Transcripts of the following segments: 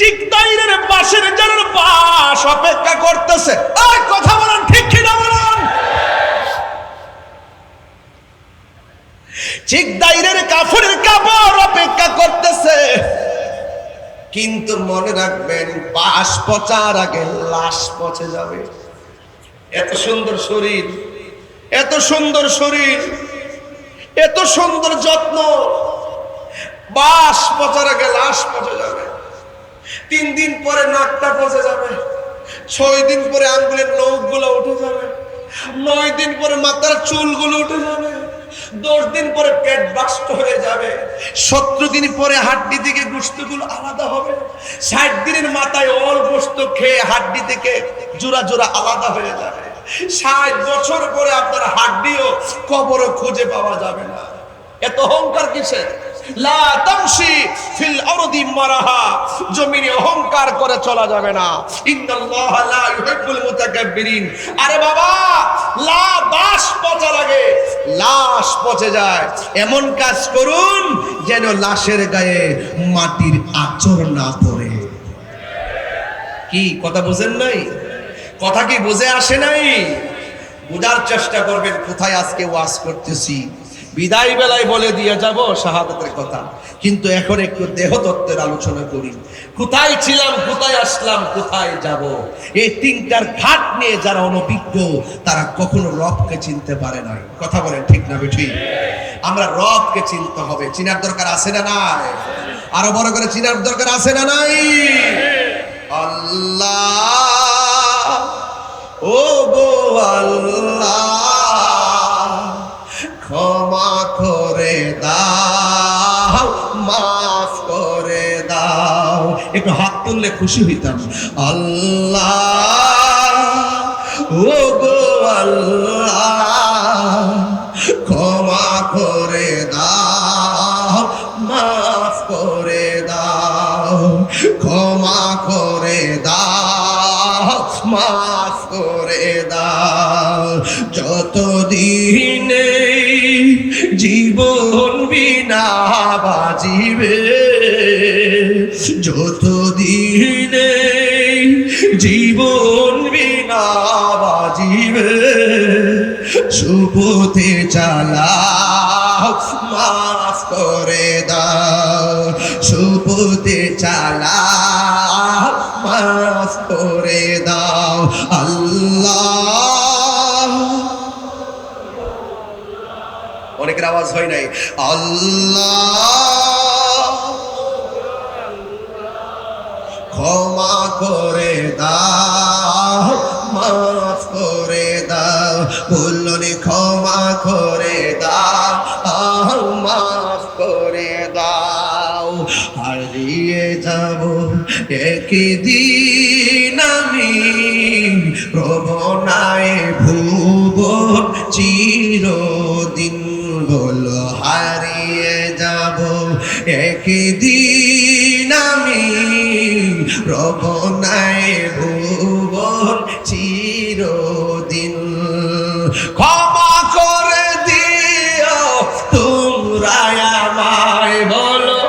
চিকদাইরের বাঁশের জনের বাঁশ অপেক্ষা করতেছে। কথা বলেন ঠিক কিনা বলেন? চিকদাইরের কাফনের কাপড় অপেক্ষা করতেছে, কিন্তু মনে রাখবেন বাঁশ পচার আগে লাশ পচে যাবে। এত সুন্দর শরীর, এত সুন্দর শরীর, এত সুন্দর যত্ন, বাঁশ পচার আগে লাশ পচে যাবে। 3 দিন পরে নাকটা পচে যাবে, 6 দিন পরে আঙ্গুলের নখগুলো উঠে যাবে, 9 দিন পরে মাথার চুলগুলো উঠে যাবে, 10 দিন পরে পেট বাস্ট হয়ে যাবে, 70 দিন পরে হাড্ডি থেকে গোশতগুলো আলাদা হবে, 60 দিনের মাথায় অল গোশত খেয়ে হাড্ডি থেকে জোড়া জোড়া আলাদা হয়ে যাবে, 60 বছর পরে আপনার হাড্ডিও কবরও খুঁজে পাওয়া যাবে না। এত অহংকার কিসের? লা তামশি ফিল আরদি মারাহা, জমিনে অহংকার করে চলা যাবে না। ইন্নাল্লাহ লা ইউহিব্বুল মুতাকাব্বিরিন। আরে বাবা, বাঁশ পচার আগে লাশ পচে যায়, এমন কাজ করুন যেন লাশের গায়ে মাটির আঁচড় না পড়ে। কি কথা বুঝেন নাই? কথা কি বুঝে আসে নাই? বুঝার চেষ্টা করবেন কোথায় আজকে ওয়াজ করতেছি। বিদায় বেলায় বলে দিয়ে যাব শাহাদাতের কথা, কিন্তু এখন একটু দেহতত্ত্বের আলোচনা করি। কোথায় ছিলাম, কোথায় আসলাম, কোথায় যাব, এই 3টার ঘাট নিয়ে যারা অনভিজ্ঞ তারা কখনো রবকে চিনতে পারে নাই। কথা বলেন ঠিক না বেঠিক? আমরা রবকে চিনতে হবে। চিনার দরকার আছে না নাই? আরো বড় করে চিনার দরকার আছে না নাই? আল্লাহ, ও গো আল্লাহ, ক্ষমা করে দাও, মাফ করে দাও। একটু হাত তুললে খুশি হইতাম। আল্লাহ, ও গো আল্লাহ, ক্ষমা করে দাও, মাফ করে দাও, ক্ষমা করে দাও, মাফ করে দাও। যতদিন জীবন বিনা বাজিবে, যতদিন জীবন বিনা বাজিবে, সুপথে চালাও, মাফ করে দাও, সুপথে চালাও, মাফ করে দাও। আল্লাহ, অনেকের আওয়াজ হয় নাই। আল্লাহ, ক্ষমা করে দাও, মাফ করে দাও। বললেন ক্ষমা করে দাও, মাফ করে দাও। হারিয়ে যাব একদিন আমি, প্রবনায় ভুবন চিরদিন। বলো হারিয়ে যাব একদিন আমি, প্রবনায় ভুবন চিরদিন। ক্ষমা করে দিও তোমরা আমায়, বলো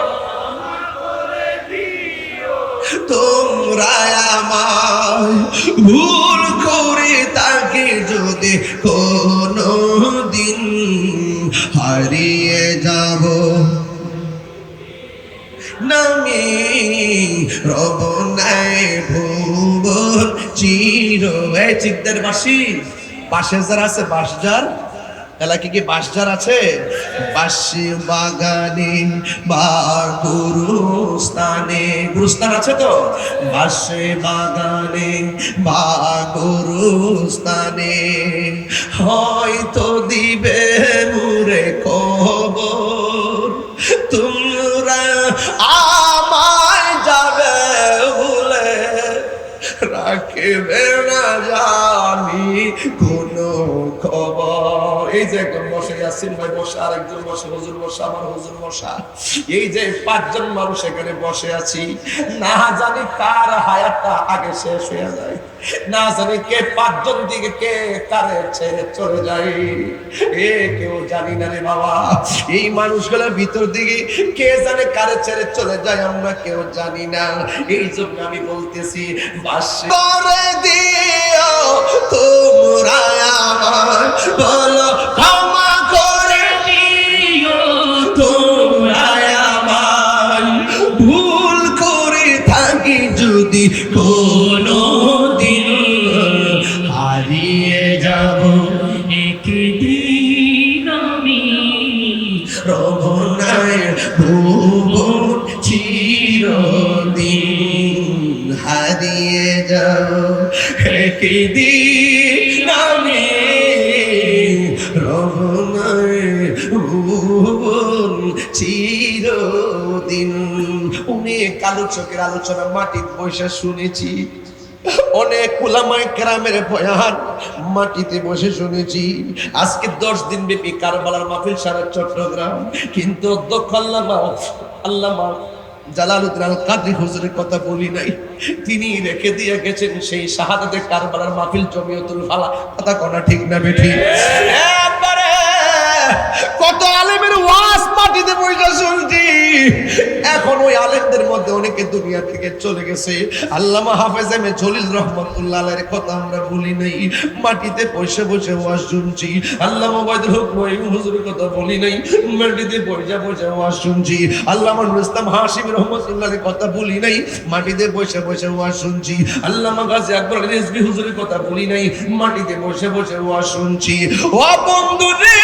তোমরা আমায়, ভুল করে তাকে যদি কোনো দিন হারিয়ে যাব নামি, রবনায় ভুবন চির। এই চিকদার বাসী, বাঁশের যার আছে, বাঁশঝাড় এলাকা কি বাঁশঝাড় আছে? বাঁশি বাগানে বা গুরুস্থানে, গুরুস্থান আছে তো? বাঁশি বাগানে বা গুরুস্থানে হয়তো দিবে মুরে খবর, তোমরা আমায় যাবে ভুলে, রাখবে না জানি কোনো খবর। এই যে একজন বসে, ইয়াসিন ভাই বসে, আরেকজন বসে, হুজুর বসে, আমার হুজুর বসা, এই যে 5 জন মানুষ এখানে বসে আছি, না জানি কার হায়াতটা আগে শেষ হয়ে যায়, না জানি কে 5 জন দিকে কে কারে ছেড়ে চলে যায়, কেউ জানি না রে বাবা। এই মানুষগুলোর ভিতর দিকে কে জানে কারে ছেড়ে চলে যায়, আমরা কেউ জানি না। এই জন্য আমি বলতেছি, বাস করে দিও তোমরা আমার, বলো ক্ষমা করে দিও তোমরা আমার, ভুল করে থাকি যদি কোনো দিন, হারিয়ে যাব একদিন আমি, রবনায় ভুবন চিরদিন, হারিয়ে যাব একদিন আমি, রবনায় ভুবন চিরদিন। অনেক আলোচকের আলোচনা মাটির বসে শুনেছি, অনেক উলামায়ে কেরামের বয়ান মাটিতে বসে শুনেছি। আজকে 10 দিন ব্যাপী কারবালার মাহফিল সারা চট্টগ্রাম, কিন্তু অধ্যক্ষ আল্লামা জালালউদ্দিন আল কাদরি হুজুরের কথা বলি নাই। তিনি রেখে দিয়ে গেছেন সেই শাহাদাতে কারবালার মাহফিল জমিয়তুল ফালা। কথা কোনা ঠিক না বেঠিক? কত আলেমের ওয়াজ মাটিতে বসে শুনছি, এখন ওই আলেমদের মধ্যে অনেকে দুনিয়া থেকে চলে গেছে। আল্লামা হাফেজ এম এ জলিল রহমাতুল্লাহ আলাইহির কথা আমরা ভুলি নাই, মাটিতে বসে বসে ওয়াজ শুনছি। আল্লামা ওবায়দুল হক নঈম হুজুরের কথা বলি নাই, মাটিতে বসে বসে ওয়াজ শুনছি। আল্লামা নুরুল ইসলাম হাশিমি রহমাতুল্লাহ আলাইহির কথা বলি নাই, মাটিতে বসে বসে ওয়াজ শুনছি। আল্লামা গাজী আকবর রিজভী হুজুরের কথা বলি নাই, মাটিতে বসে বসে ওয়াজ শুনছি। ও বন্ধু রে,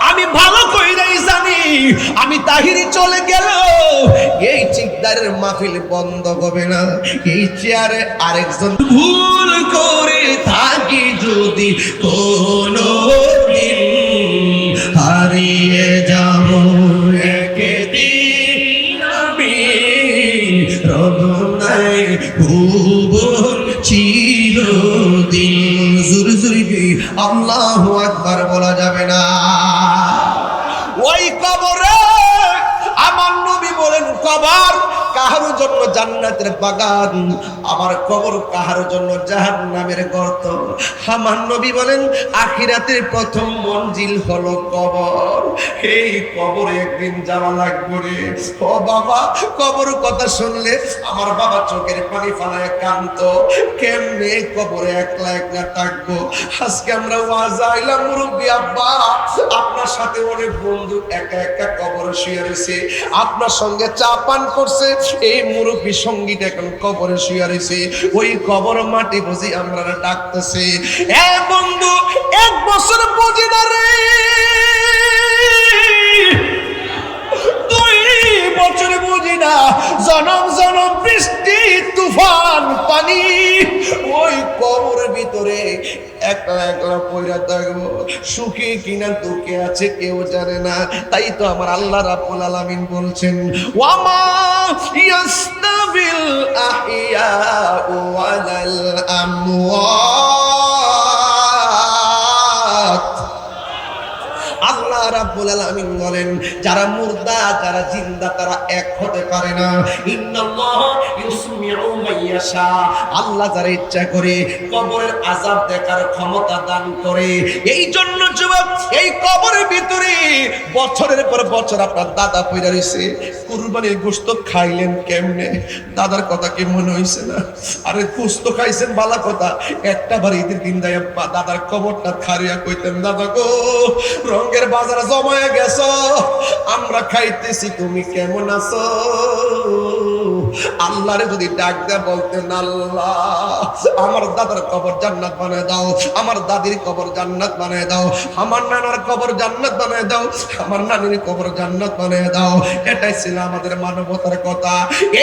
আমি ভালো কইরাই জানি, আমি তাহিরি চলে গেল এই ঠিকদারের মাহফিল বন্ধ হবে না। এই চেয়ারে আরেকজন, ভুল করে থাকি যদি কোনো দিন, হারিয়ে যাব একদিন আমি, রবনায় ভুবন চিরদিন। জোরে জোরে আল্লাহু আকবার বলা যাবে না। ওই কবরে আমার নবী বলেন, কবর কাহারো জন্য জান্নাতের বাগান, আমার কবর কাহারো জন্য জাহান্নামের গর্ত। আমার নবী বলেন, আখিরাতের প্রথম মঞ্জিল হলো কবর। এই কবরে একদিন যাওয়া লাগবে রে। ও বাবা, কবর কথা শুনলে আমার বাবা চোখের পানি ফালায় কাঁদতো, কেমনে কবরে একলা একলা থাকবো। আজকে আমরা ওয়াজ আইলাম, মুরব্বী আব্বা আপনার সাথে অনেক বন্ধু একা একা কবরে শুয়ে রয়েছে, আপনার সঙ্গে চা পান করছে, এই মুরব্বী সঙ্গীটা এখন কবরে শুয়ে রয়েছে। ওই কবর মাটি বুঝি আমরা ডাকতেছে, এ বন্ধু 1 বছর বুঝি না রে, 2 বছর বুঝি না, জনম জনম বৃষ্টি তুফান পানি, ওই কবরের ভিতরে একলা একলা পয়রা থাকবো। সুখে কিনা দুঃখে আছে কেউ জানে না। তাই তো আমার আল্লাহ রাব্বুল আলামিন বলছেন, ওয়ামা ইয়াস্তাবিল আহিয়া ওয়ালাল আমওয়াত। আল্লাহ রাব্বুল আলামিন বলেন, যারা মুর্দা যারা জিন্দা তারা এক হতে পারে না। ইন্নাল্লাহ ইউসমিউ মাইয়াশা, আল্লাহ যারা ইচ্ছা করে কবরের আযাব দেখার ক্ষমতা দান করে। এই জন্য যুবক, এই কবরের ভিতরে বছরের পর বছর আপনার দাদা পয়রা রইছে, কুরবানির গোশত খাইলেন কেমনে? দাদার কথা কি মনে হইছে না? আরে গোশত খাইছেন বালা কথা, একটা বার ঈদের দিন যায় দাদার কবরটা খারিয়া কইতেন, দাদা গো রঙের বাজার জমায়ে গেছো, আমরা খাইতেছি, তুমি কেমন আছো? আল্লাহরে যদি ডাক দেয়া বলতেন, আল্লাহ আমার দাদার কবর জান্নাত বানায় দাও, আমার দাদির কবর জান্নাত বানায় দাও, আমার নানার কবর জান্নাত বানায় দাও, আমার নানির কবর জান্নাত বানায় দাও। এটাই ছিল আমাদের মানবতার কথা।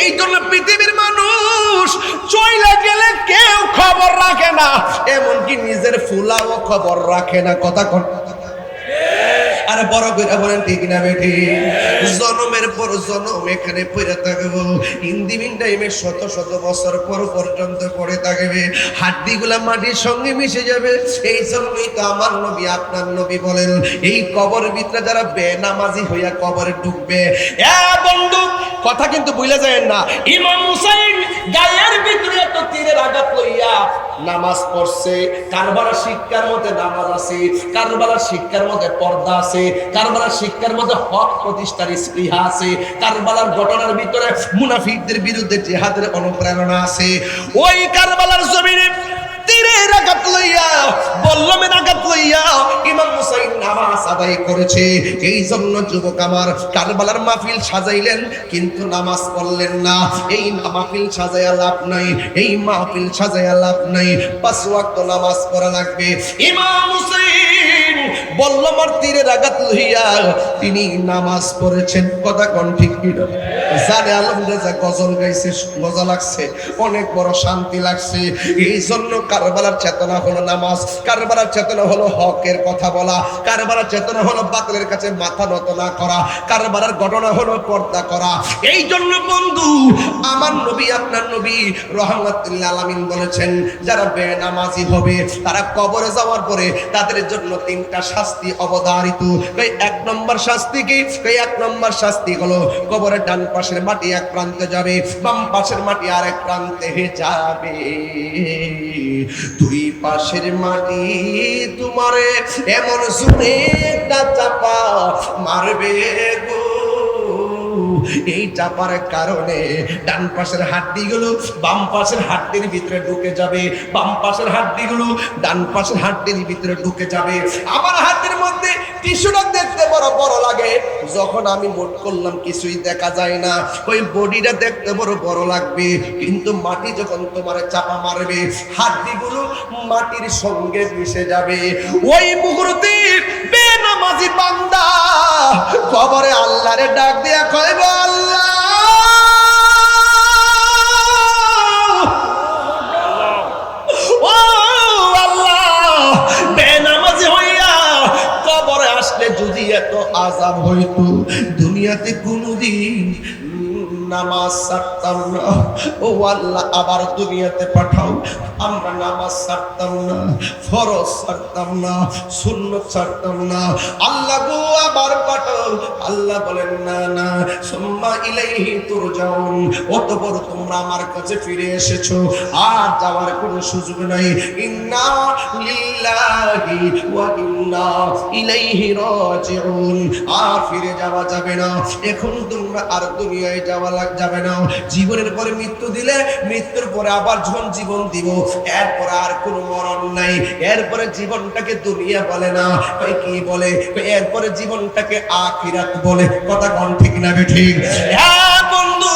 এই জন্য পৃথিবীর মানুষ চইলা গেলে কেউ খবর রাখে না, এমনকি নিজের ফুলাও খবর রাখে না। কথা কোন আর বড় করে বলেন ঠিক না বেঠি? জন্মের পর জন্ম এখানে পড়ে থাকবো, ইন্দিমিন টাইমে শত শত বছর পর পর্যন্ত পড়ে থাকবে, হাড্ডিগুলা মাটির সঙ্গে মিশে যাবে। এই জন্যই তো আমার নবী আপনার নবী বলেন, এই কবরের ভিতরে যারা বেনামাজি হইয়া কবরে ঢুকবে, এ বন্ধু কথা কিন্তু ভুলে যায় না, ইমাম হুসাইন গায়ের ভিতরে তো তীরের আঘাত লইয়া নামাজ পড়ছে। কারবালার শিক্ষার মধ্যে নামাজ আছে, কারবালার শিক্ষার মধ্যে পর্দা আছে, কারবালার শিক্ষার মধ্যে হক প্রতিষ্ঠার স্পৃহা আছে, কারবালার ঘটনার ভিতরে মুনাফিকদের বিরুদ্ধে জিহাদের অনুপ্রেরণা আছে। ওই কারবালার জমিনে তীরের আঘাত লইয়া, বল্লমের আঘাত লইয়া ইমাম হুসাইন নামাজ আদায় করেছে। এই জন্য যুবক আমার কারবালার মাহফিল সাজাইলেন কিন্তু নামাজ পড়লেন না। এই মাহফিল সাজাইয়া লাভ নাই, এই মাহফিল সাজাইয়া লাভ নাই। 5 ওয়াক্ত নামাজ পড়া লাগবে। ইমাম হুসাইন বল্লমের তীরের আঘাত লইয়া তিনি নামাজ পড়েছেন। কথা কোন ঠিক কিনা? জানে আলম রেজা গজল গাইছে, মজা লাগছে, অনেক বড় শান্তি লাগছে। এই জন্য কারবালার চেতনা হলো নামাজ, কারবালার চেতনা হলো হকের কথা বলা, কারবালার চেতনা হলো বাতিলের কাছে মাথা নত না করা, কারবালার ঘটনা হলো পর্দা করা। এই জন্য বন্ধু আমার নবী আপনার নবী রাহমাতুল আলামিন বলেছেন, যারা বেনামাজি হবে তারা কবরে যাওয়ার পরে তাদের জন্য 3টা শাস্তি অবধারিত। এই 1 নম্বর শাস্তি কি? এই 1 নম্বর শাস্তি হলো কবরের ডান পাশের মাটি এক প্রান্তে যাবে, বাম পাশের মাটি আরেক প্রান্তে যাবে। 2 পাশের মাটি তোমারে এমন জোরে একটা চাপা মারবে গো, এই চাপার কারণে ডান পাশের হাড্ডিগুলো বাম পাশের হাড্ডির ভিতরে ঢুকে যাবে, বাম পাশের হাড্ডিগুলো ডান পাশের হাড্ডির ভিতরে ঢুকে যাবে। আমার হাতের মধ্যে টিস্যুটা দেখতে বড় বড় লাগে, যখন আমি মোট করলাম কিছুই দেখা যায় না। ওই বডিটা দেখতে বড় বড় লাগবে, কিন্তু মাটি যখন তোমার চাপা মারবে হাড্ডিগুলো মাটির সঙ্গে মিশে যাবে। ওই মুহূর্তে বেনামাজি বান্দা কবরে আল্লাহরে ডাক দিয়া কইব, আল্লাহ ও আল্লাহ, বেনামাজি হইয়া কবরে আসলে যদি এত আযাব হইতো, দুনিয়াতে কোনদিন নামাজ ছাড়তাম না। ও আল্লাহ আবার দুনিয়াতে পাঠাও, আমরা নামাজ ছাড়তাম না, ফরজ ছাড়তাম না, সুন্নত ছাড়তাম না। আল্লাহ গো আবার পাঠাও। আল্লাহ বলেন না না, সুম্মা ইলাইহি তুরজাউন, অতঃপর তোমরা আমার কাছে ফিরে এসেছো, আর যাওয়ার কোনো সুযোগ নাই। ইন্না লিল্লাহি ওয়া ইন্না ইলাইহি রাজিউন, আর ফিরে যাওয়া যাবে না। এখন তোমরা আর দুনিয়ায় যাওয়া যাবে না। জীবনের পরে মৃত্যু দিলে, মৃত্যুর পরে আবার যখন জীবন দিব, এরপর আর কোনো মরণ নাই। এরপরে জীবনটাকে দুনিয়া বলে না, কি বলে? এরপরে জীবনটাকে আখিরাত বলে। কথা কোন ঠিক না ঠিক? হ্যাঁ বন্ধু,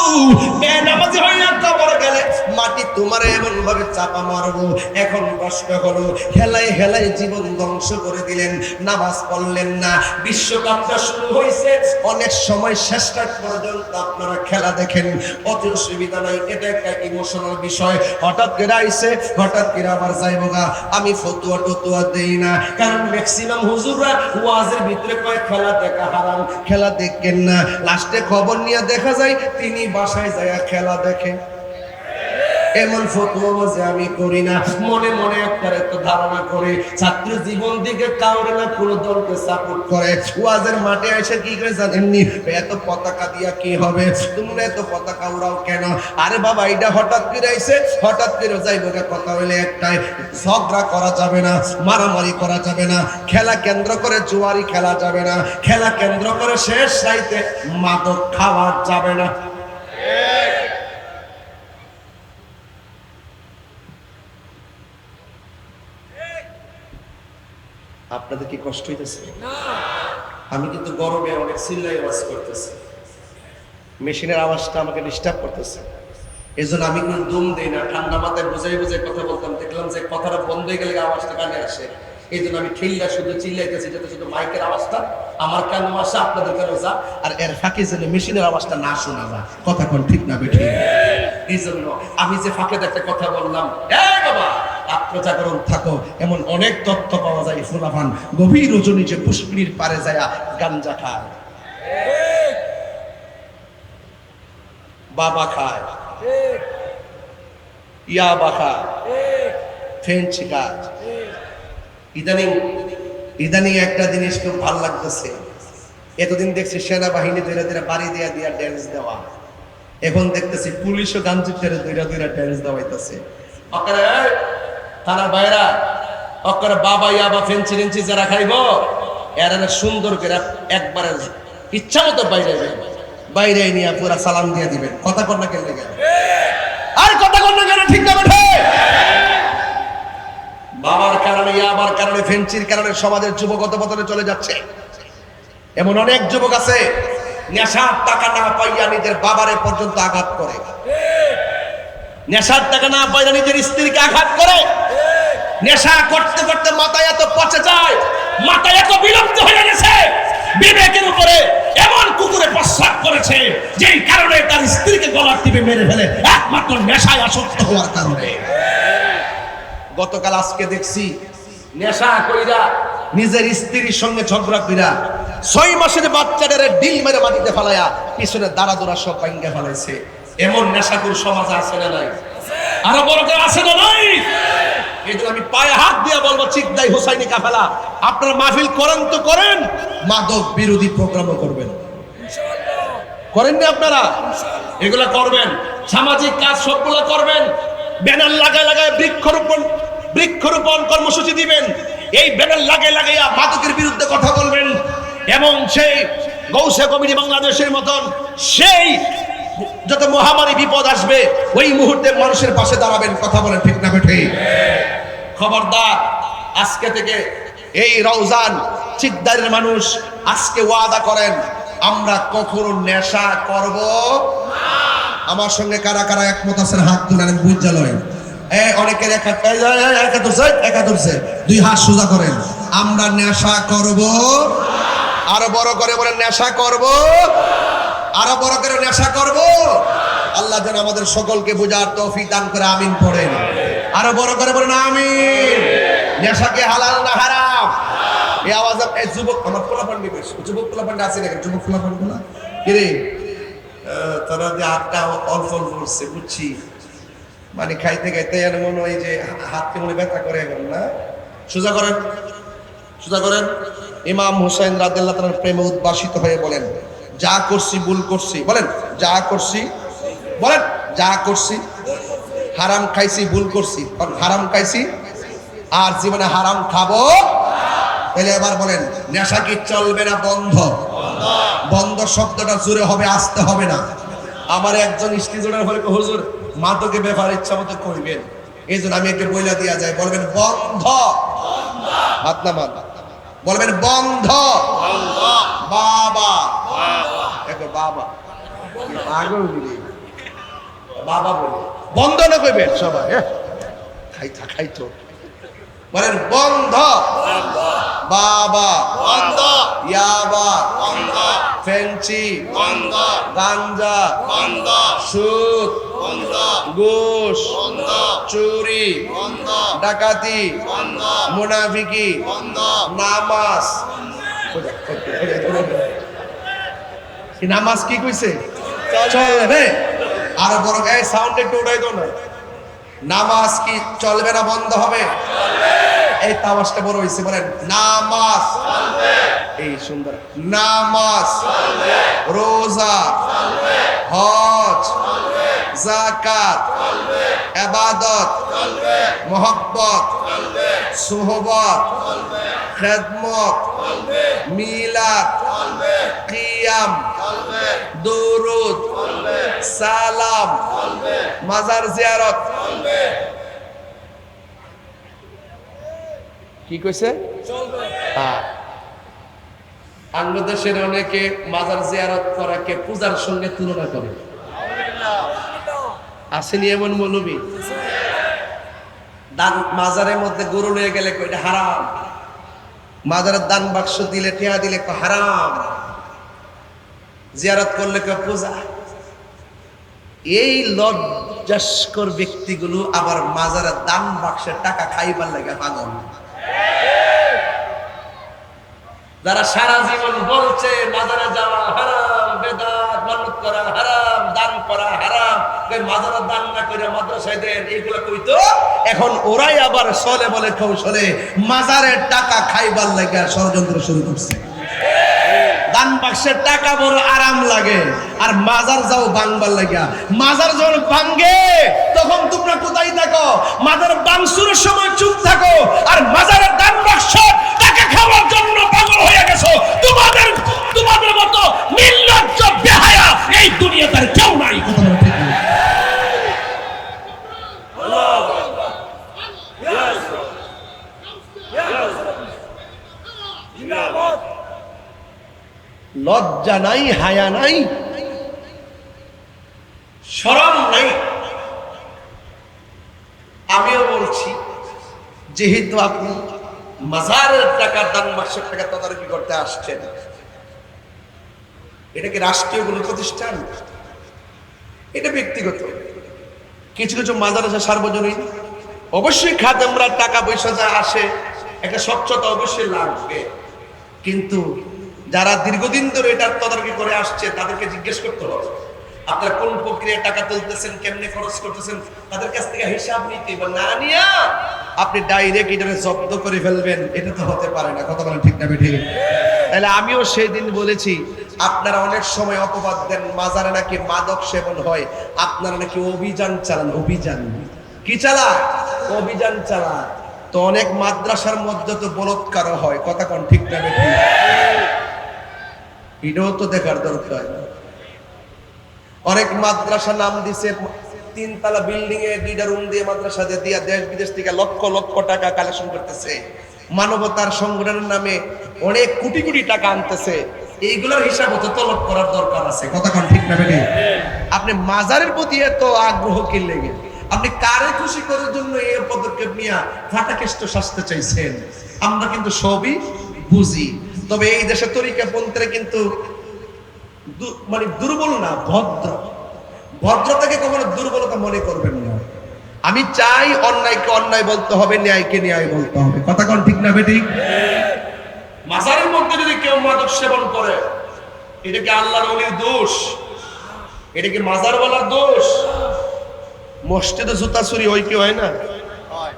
বেনামাজি হইয়া কবর গেলে মাটি তোমার এমন ভাবে চাপা মারবো। এখন প্রশ্ন হলো, হেলায় হেলায় জীবন ধ্বংস করে দিলেন, নামাজ পড়লেন না। বিশ্বকাপটা শুরু হয়েছে, অনেক সময় শেষটা পর্যন্ত আপনারা খেলা দেখেন, অত অসুবিধা নাই, এটা একটা ইমোশনাল বিষয়। হঠাৎ করে আইছে, হঠাৎ করে আবার যাইব গা। আমি ফতুয়া টতুয়া দেই না, কারণ ম্যাক্সিমাম হুজুররা ওয়াজের ভিতরে কয় খেলা দেখা হারাম, খেলা দেখেন না। লাস্টে খবর নিয়ে দেখা যায় তিনি বাসায় যায় খেলা দেখেন। এমন ফতোয়া যে আমি করি না, মনে মনে একটা ধারণা করে ছাত্র জীবন দিকে কাউরে না কোনো দলকে সাপোর্ট করে। ওয়াজের মাঠে এসে কি করে জানেননি, এত পতাকা দিয়া কি হবে, তোমরা এত পতাকা উড়াও কেন? আরে বাবা, এটা হঠাৎ করে আইছে, হঠাৎ করে যাইব। কথা হইলে একটাই, ঝগড়া করা যাবে না, মারামারি করা যাবে না, খেলা কেন্দ্র করে জুয়ারি খেলা যাবে না, খেলা কেন্দ্র করে শেষ রাইতে মাদক খাওয়া যাবে না। আপনাদের কি কষ্ট হইতেছে? আমি কিন্তু গরমে অনেক চিল্লাই আওয়াজ করতেছি, মেশিনের আওয়াজটা আমাকে ডিস্টার্ব করতেছে। এই জন্য আমি কোনো দম দিই না, ঠান্ডা মাথায় বুঝাই বুঝাই কথা বলতাম। দেখলাম যে কথাটা বন্ধ হয়ে গেলে আওয়াজটা কানে আসে, এই জন্য আমি ঠেল্লা শুধু চিল্লাইতেছি, যাতে শুধু মাইকের আওয়াজটা আমার কানে আসে, আপনাদের কানে যা, আর এর ফাঁকে যেন মেশিনের আওয়াজটা না শোনা যায়। কথা কোন ঠিক না বেঠিক? এই জন্য আমি যে ফাঁকে একটা কথা বললাম, এই বাবা আত্মজাগরণ থাকো, এমন অনেক তথ্য পাওয়া যায়। ফুলাফান গভীর রজনী যে পুষ্করির পারে যায় গাঞ্জা খায়, বাবা খায়, ইয়াবা খায়, ফেঞ্চি খায়। ইদানিং একটা জিনিস খুব ভালো লাগতেছে। এতদিন দেখছি সেনাবাহিনী ধীরে ধীরে বাড়ি দিয়া দিয়া ড্যান্স দেওয়া, এখন দেখতেছি পুলিশও গাঞ্জির টেরে ধীরে ধীরে ড্যান্স দেওয়াইতেছে। তারা বাইরা অকরে বাবা ইয়াবা ফেঞ্চি রেঞ্চি যারা খাইব এরা সুন্দর করে একবারে ইচ্ছা মতো বাইরে নিয়ে পুরা সালাম দিয়ে দিবেন। কথা কর না কেন গেল আর কথা কর না কেন, ঠিক না বেঠে? বাবার কারণে ইয়াবার কারণে ফেঞ্চির কারণে সমাজের যুবক অধঃপতনে চলে যাচ্ছে। এমন অনেক যুবক আছে নেশার টাকা না পাইয়া নিজের বাবারে পর্যন্ত আঘাত করে, নেশার টাকা না পাইয়া নিজের স্ত্রীকে আঘাত করে। নেশা করতে করতে মাথায় এত পচে যায়, মাথায় এত বিলুপ্ত হয়ে গেছে, বিবেকের উপরে এমন কুকুরে প্রস্রাব করেছে যেই কারণে তার স্ত্রীকে গলার টিপে মেরে ফেলে, একমাত্র নেশায় আসক্ত হওয়ার কারণে। গতকাল আজকে দেখছি নেশা কইরা নিজের স্ত্রীর সঙ্গে ঝগড়া কইরা 6 মাসের বাচ্চাদের ডিল মেরে মাটিতে ফেলায়া পিছনে দাঁড়া দৌড়া সব ভাঙ্গা ফেলাইছে। এমন নেশাকুর সমাজ আছে না নাই? আরো বড় করে আছে না নাই? এই জন্য আমি পায়ে হাত দিয়ে বলবো, চিকদাই হোসাইনি কাফেলা আপনারা মাহফিল করেন তো করেন, মাদক বিরোধী প্রোগ্রামও করবেন, করেন না আপনারা? এগুলা করবেন, সামাজিক কাজ সবগুলো করবেন, ব্যানার লাগায় লাগায় বৃক্ষরোপণ কর্মসূচি দিবেন, এই ব্যানার লাগায় লাগাইয়া মাদকের বিরুদ্ধে কথা বলবেন, এবং সেই গৌসে কমিটি বাংলাদেশের মতন সেই যত মহামারী বিপদ আসবে ওই মুহূর্তে মানুষের পাশে দাঁড়াবেন। কথা বলেন ঠিক না বেঠে? খবরদার, আজকে থেকে এই রমজান চিকদারের মানুষ আজকে ওয়াদা করেন, আমরা কখনো নেশা করব না। আমার সঙ্গে কারা কারা একমত আছেন হাত তুলেন, বুঝালেন। অনেকের একাদশে 2 হাত সোজা করেন, আমরা নেশা করব। আরো বড় করে বলেন নেশা করব, আরো বড় করে নেশা করব। আল্লাহ যেন আমাদের সকলকে বোঝার তৌফিক দান করে, আমিন পড়েন। আরো বড় করে বলেন আমিন। নেশাকে হালাল না হারাম? এই আওয়াজ এই যুবক আমার পোলাপান নিবে, যুবক পোলাপান আছে নাকি? যুবক পোলাপান গুলা কিরে তারা যে হাতটা অল্প অল্প করছে বুঝছি, মানে খাইতে খাইতে মনে হয় যে হাতকে মনে ব্যথা করে এখন না। সোজা করেন, সোজা করেন। ইমাম হুসাইন রাদিয়াল্লাহু তাআলার প্রেমে উদ্ভাসিত হয়ে বলেন, যা করছি ভুল করছি। বলেন যা করছি, বলেন যা করছি, হারাম খাইছি ভুল করছি, হারাম খাইছি আর জীবনে হারাম খাবো। তাহলে এবার বলেন নেশা কি চলবে না বন্ধ? বন্ধ শব্দটা জোরে হবে, আসতে হবে না। আমার একজন স্ত্রীজনের বলে, হুজুর মাদকের ব্যাপারে ইচ্ছা মতো করবেন, এই জন্য আমি একটা বইলা দিয়া যাই, বলবেন বন্ধ। হাত নামান, বলবেন বন্ধ। বাবা বাবা বাবা বলে বন্ধ না কইবেন সবাই, খাইতো বলেন বন্ধ। বাবা বন্ধ, ইয়াবা বন্ধ, ফেঞ্চি বন্ধ, গাঞ্জা বন্ধ, সুদ বন্ধ, ঘুষ বন্ধ, চুরি বন্ধ, ডাকাতি বন্ধ, মুনাফিকি বন্ধ, নামাজ। নামাজ কি কইছে? চলবে। আর বড় গায়ে সাউন্ড একটু উঠাই দাও না। নামাজ কি চলবে না বন্ধ হবে? এই তাওয়াজটা বড় হইছে, বলেন নামাজ চলবে। এই সুন্দর নামাজ চলবে, রোজা চলবে, হজ চলবে, যাকাত চলবে, ইবাদত চলবে, মুহাব্বত চলবে, সুহবত চলবে, খিদমত চলবে, মিলাদ চলবে, কিয়াম চলবে, দুরুদ চলবে, সালাম চলবে, মাজার জিয়ারত চলবে। কি কইছে? চলবে। আঙ্গ দেশের অনেকে মাজার জিয়ারত করাকে পূজার সঙ্গে তুলনা করে। আসেনি এমন মৌলবী? দান মাজারের মধ্যে গরু নিয়ে গেলে কইটা হারাম, মাজারের দান বাক্স দিলে টিয়া দিলে হারাম, জিয়ারত করলে পূজা। এই লজ্জাস্কর ব্যক্তিগুলো আবার মাজারের দান বাক্সের টাকা খাইবার লাগে পাগল। যারা সারা জীবন বলছে মাজারে যাওয়া হারাম, বেদাত, মানত করা হারাম, দান করা হারাম, মাজারে দান না করে মাদ্রাসায় দেন, এইগুলা কইতো, এখন ওরাই আবার চলে বলে কৌশলে মাজারের টাকা খাইবার লাগে ষড়যন্ত্র শুরু করছে। দান বাক্সের টাকা বড় আরাম লাগে, আর মাজার যাও ভাঙবার লাগা। মাজার যখন ভাঙ্গে তখন তোমরা কোথায় থাকো? মাজার ভাঙচুরের সময় চুপ থাকো, আর মাজারের দান বাক্স টাকা খাওয়ার জন্য পাগল হয়ে গেছো। তোমাদের মতো নির্লজ্জ বেহায়া এই দুনিয়াতে আর কেউ নাই। কথা বলো ঠিক না? লজ্জা নাই, হায়া নাই, শরম নাই। আমিও বলছি, যেহেতু আপনি মাজারের টাকা, দান বাক্সের টাকা তদারকি করতে আসছেন, এটা কি রাষ্ট্রীয় কোনো প্রতিষ্ঠান? এটা ব্যক্তিগত। কিছু কিছু মাজার আছে সার্বজনীন, অবশ্যই খাদেমরা টাকা পয়সা যা আসে একটা স্বচ্ছতা অবশ্যই লাগবে, কিন্তু যারা দীর্ঘদিন ধরে এটার তদারকি করে আসছে তাদেরকে জিজ্ঞেস করতে হবে আপনারা কোন প্রক্রিয়ায় টাকা তুলতেছেন, কেমনে খরচ করতেছেন, তাদের কাছ থেকে হিসাব নিতে না নিয়ে আপনি ডাইরেক্ট এটা জব্দ করে ফেলবেন, এটা তো হতে পারে না। কথা বলেন ঠিক না বেঠিক? তাহলে আমিও সেই দিন বলেছি, আপনারা অনেক সময় অপবাদ দেন মাজারে নাকি মাদক সেবন হয়, আপনারা নাকি অভিযান চালান। অভিযান কি চালায়? অভিযান চালায়। তো অনেক মাদ্রাসার মধ্যে তো বলৎকার হয়। কথা কোন ঠিক না বেঠিক? এটাও তো দেখার দরকার। অনেক মাদ্রাসা নাম দিছে 3 তলা বিল্ডিং এ 2টা রুম দিয়ে মাদ্রাসা দিয়ে দেশ বিদেশ থেকে লক্ষ লক্ষ টাকা কালেকশন করতেছে, মানবতার সংগঠনের নামে অনেক কোটি কোটি টাকা আনতেছে। এইগুলোর হিসাব হতে তলব করার দরকার আছে। কথা কোন ঠিক না বেঠিক? আপনি মাজারের প্রতি এত আগ্রহ কি লেগে আপনি কারে খুশি করার জন্য এই পদক্ষেপ নিয়ে ফাটাকেষ্ট শাস্তে চাইছেন? আমরা কিন্তু সবই বুঝি, তবে এই দেশে তরিকা পন্থীরা কিন্তু মানে দুর্বল না, ভদ্র। ভদ্রতাকে কখনো দুর্বলতা মনে করবেন না। আমি চাই অন্যায়কে অন্যায় বলতে হবে, ন্যায়কে ন্যায় বলতে হবে। কথা কোন ঠিক না বেঠিক? মাজারের মধ্যে যদি কেউ মাদক সেবন করে, এটা কি আল্লাহর ওলির দোষ? এটা কি মাজারওয়ালার দোষ? মসজিদে জুতা চুরি হয় কি হয় না?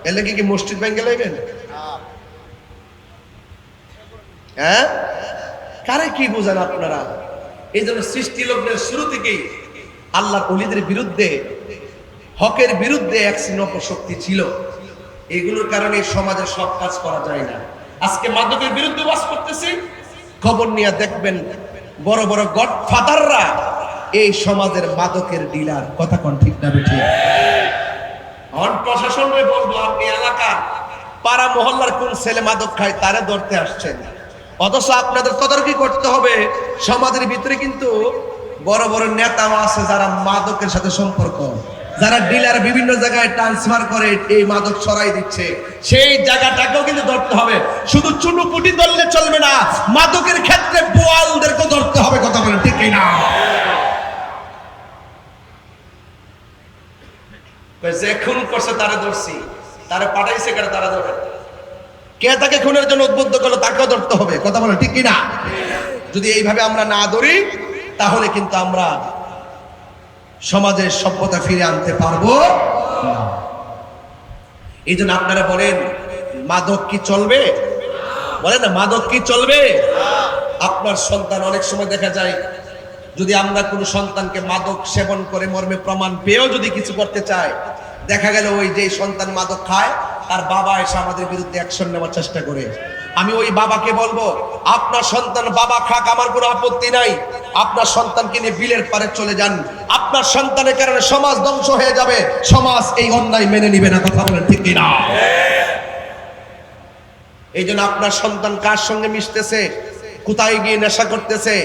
এলে কি মসজিদ ভেঙে লাইবেন? হ্যাঁ, কারে কি বুঝেন আপনারা? এই জন্য সৃষ্টি লগ্নের শুরু থেকেই আল্লাহর ওলিদের বিরুদ্ধে, হকের বিরুদ্ধে এক সিনক শক্তি ছিল। এগুলোর কারণে সমাজের সব কাজ করা যায় না। আজকে মাদকের বিরুদ্ধে বাস করতেছি, খবর নিয়ে দেখবেন বড় বড় গডফাদাররা এই সমাজের মাদকের ডিলার। কথা কোন ঠিক না বেঠিক? অন প্রশাসনকে বলবো, আপনি এলাকা পাড়া মহল্লার কোন ছেলে মাদক খায় তারে ধরতে আসছেন, অথচ আপনাদের তদারকি করতে হবে সমাজের ভিতরে কিন্তু বড় বড় নেতা আছে যারা মাদকের সাথে সম্পর্ক, যারা ডিলার বিভিন্ন জায়গায় ট্রান্সফার করে এই মাদক ছড়াই দিচ্ছে, সেই জায়গাটাকেও কিন্তু ধরতে হবে। শুধু চুনুপুটি ধরলে চলবে না, মাদকের ক্ষেত্রে বোয়ালদেরকে ধরতে হবে। কথা বলেন ঠিক না? যে খুন করছে তারা ধরছি, তারা পাঠাইছে কেন তারা ধরে, কে তাকে খুনের জন্য উদ্বুদ্ধ করলো তাকেও ধরতে হবে। কথা বলেন ঠিক কিনা? যদি এইভাবে আমরা না ধরি তাহলে কিন্তু আমরা সমাজের সভ্যতা ফিরে আনতে পারবো না। এই জন্য আপনারা বলেন মাদক কি চলবে? বলেন না, মাদক কি চলবে? আপনার সন্তান, অনেক সময় দেখা যায় যদি আমরা কোনো সন্তানকে মাদক সেবন করে মর্মে প্রমাণ পেয়েও যদি কিছু করতে চায়, দেখা গেল ওই যে সন্তান মাদক খায় তার বাবা এসে আমাদের বিরুদ্ধে অ্যাকশন নেওয়ার চেষ্টা করে। আমি ওই বাবাকে বলবো, আপনার সন্তান বাবা খাক, আমার কোনো আপত্তি নাই, আপনার সন্তানকে নিয়ে বিলের পারে চলে যান। আপনার সন্তানের কারণে সমাজ ধ্বংস হয়ে যাবে, সমাজ এই অন্যায় মেনে নিবে না। কথা বলেন ঠিক কিনা? এই জন্য আপনার সন্তান কার সঙ্গে মিশতেছে, কোথায় গিয়ে নেশা করতেছে,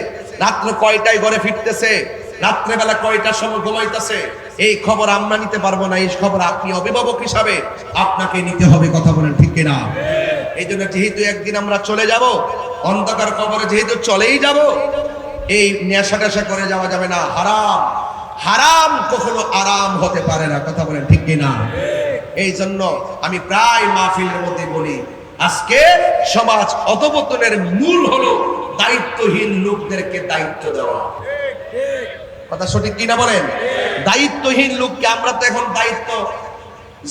রাত্রে কয়টায় ঘরে ফিরতেছে, রাত্রেবেলা কয়টার সময় ঘুমাইতেছে, এই খবর আমরা নিতে পারবো না। এই খবর আপনি অভিভাবক হিসাবে আপনাকে নিতে হবে। কথা বলেন ঠিক কিনা? এই জন্য যেহেতু একদিন আমরা চলে যাব, অন্ধকার কবরে যেহেতু চলেই যাব, এই নেশা টেশা করে যাওয়া যাবে না। হারাম হারাম কখনো আরাম হতে পারে না। কথা বলেন ঠিক কিনা? এই জন্য আমি প্রায় মাহফিলের মধ্যে বলি, আজকে সমাজ অধঃপতনের মূল হলো দায়িত্বহীন লোকদেরকে দায়িত্ব দেওয়া। কথা সঠিক কিনা বলেন? দায়িত্বহীন লোককে আমরা তো এখন দায়িত্ব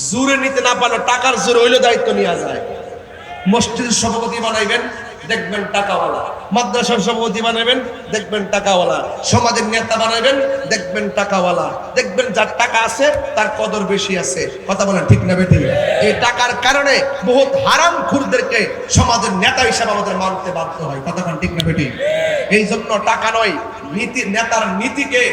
জোরে নিতে না পারলে টাকার জোরে হইলে দায়িত্ব নেওয়া যায়। মসজিদের সভাপতি বানাইবেন, দেখবেন টাকাওয়ালা। মাদ্রাসার সভাপতি বানাবেন, দেখবেন টাকাওয়ালা। সমাজের নেতা বানাবেন, দেখবেন টাকাওয়ালা। দেখবেন যার টাকা আছে তার কদর বেশি আছে। কথা বলেন ঠিক না বেঠিক? এই টাকার কারণে বহুত হারামখোরদেরকে সমাজের নেতা হিসেবে আমাদের মানতে বাধ্য হয়। কথা বলেন ঠিক না বেঠিক? এই জন্য টাকা নয়, নীতি, নেতার নীতিকে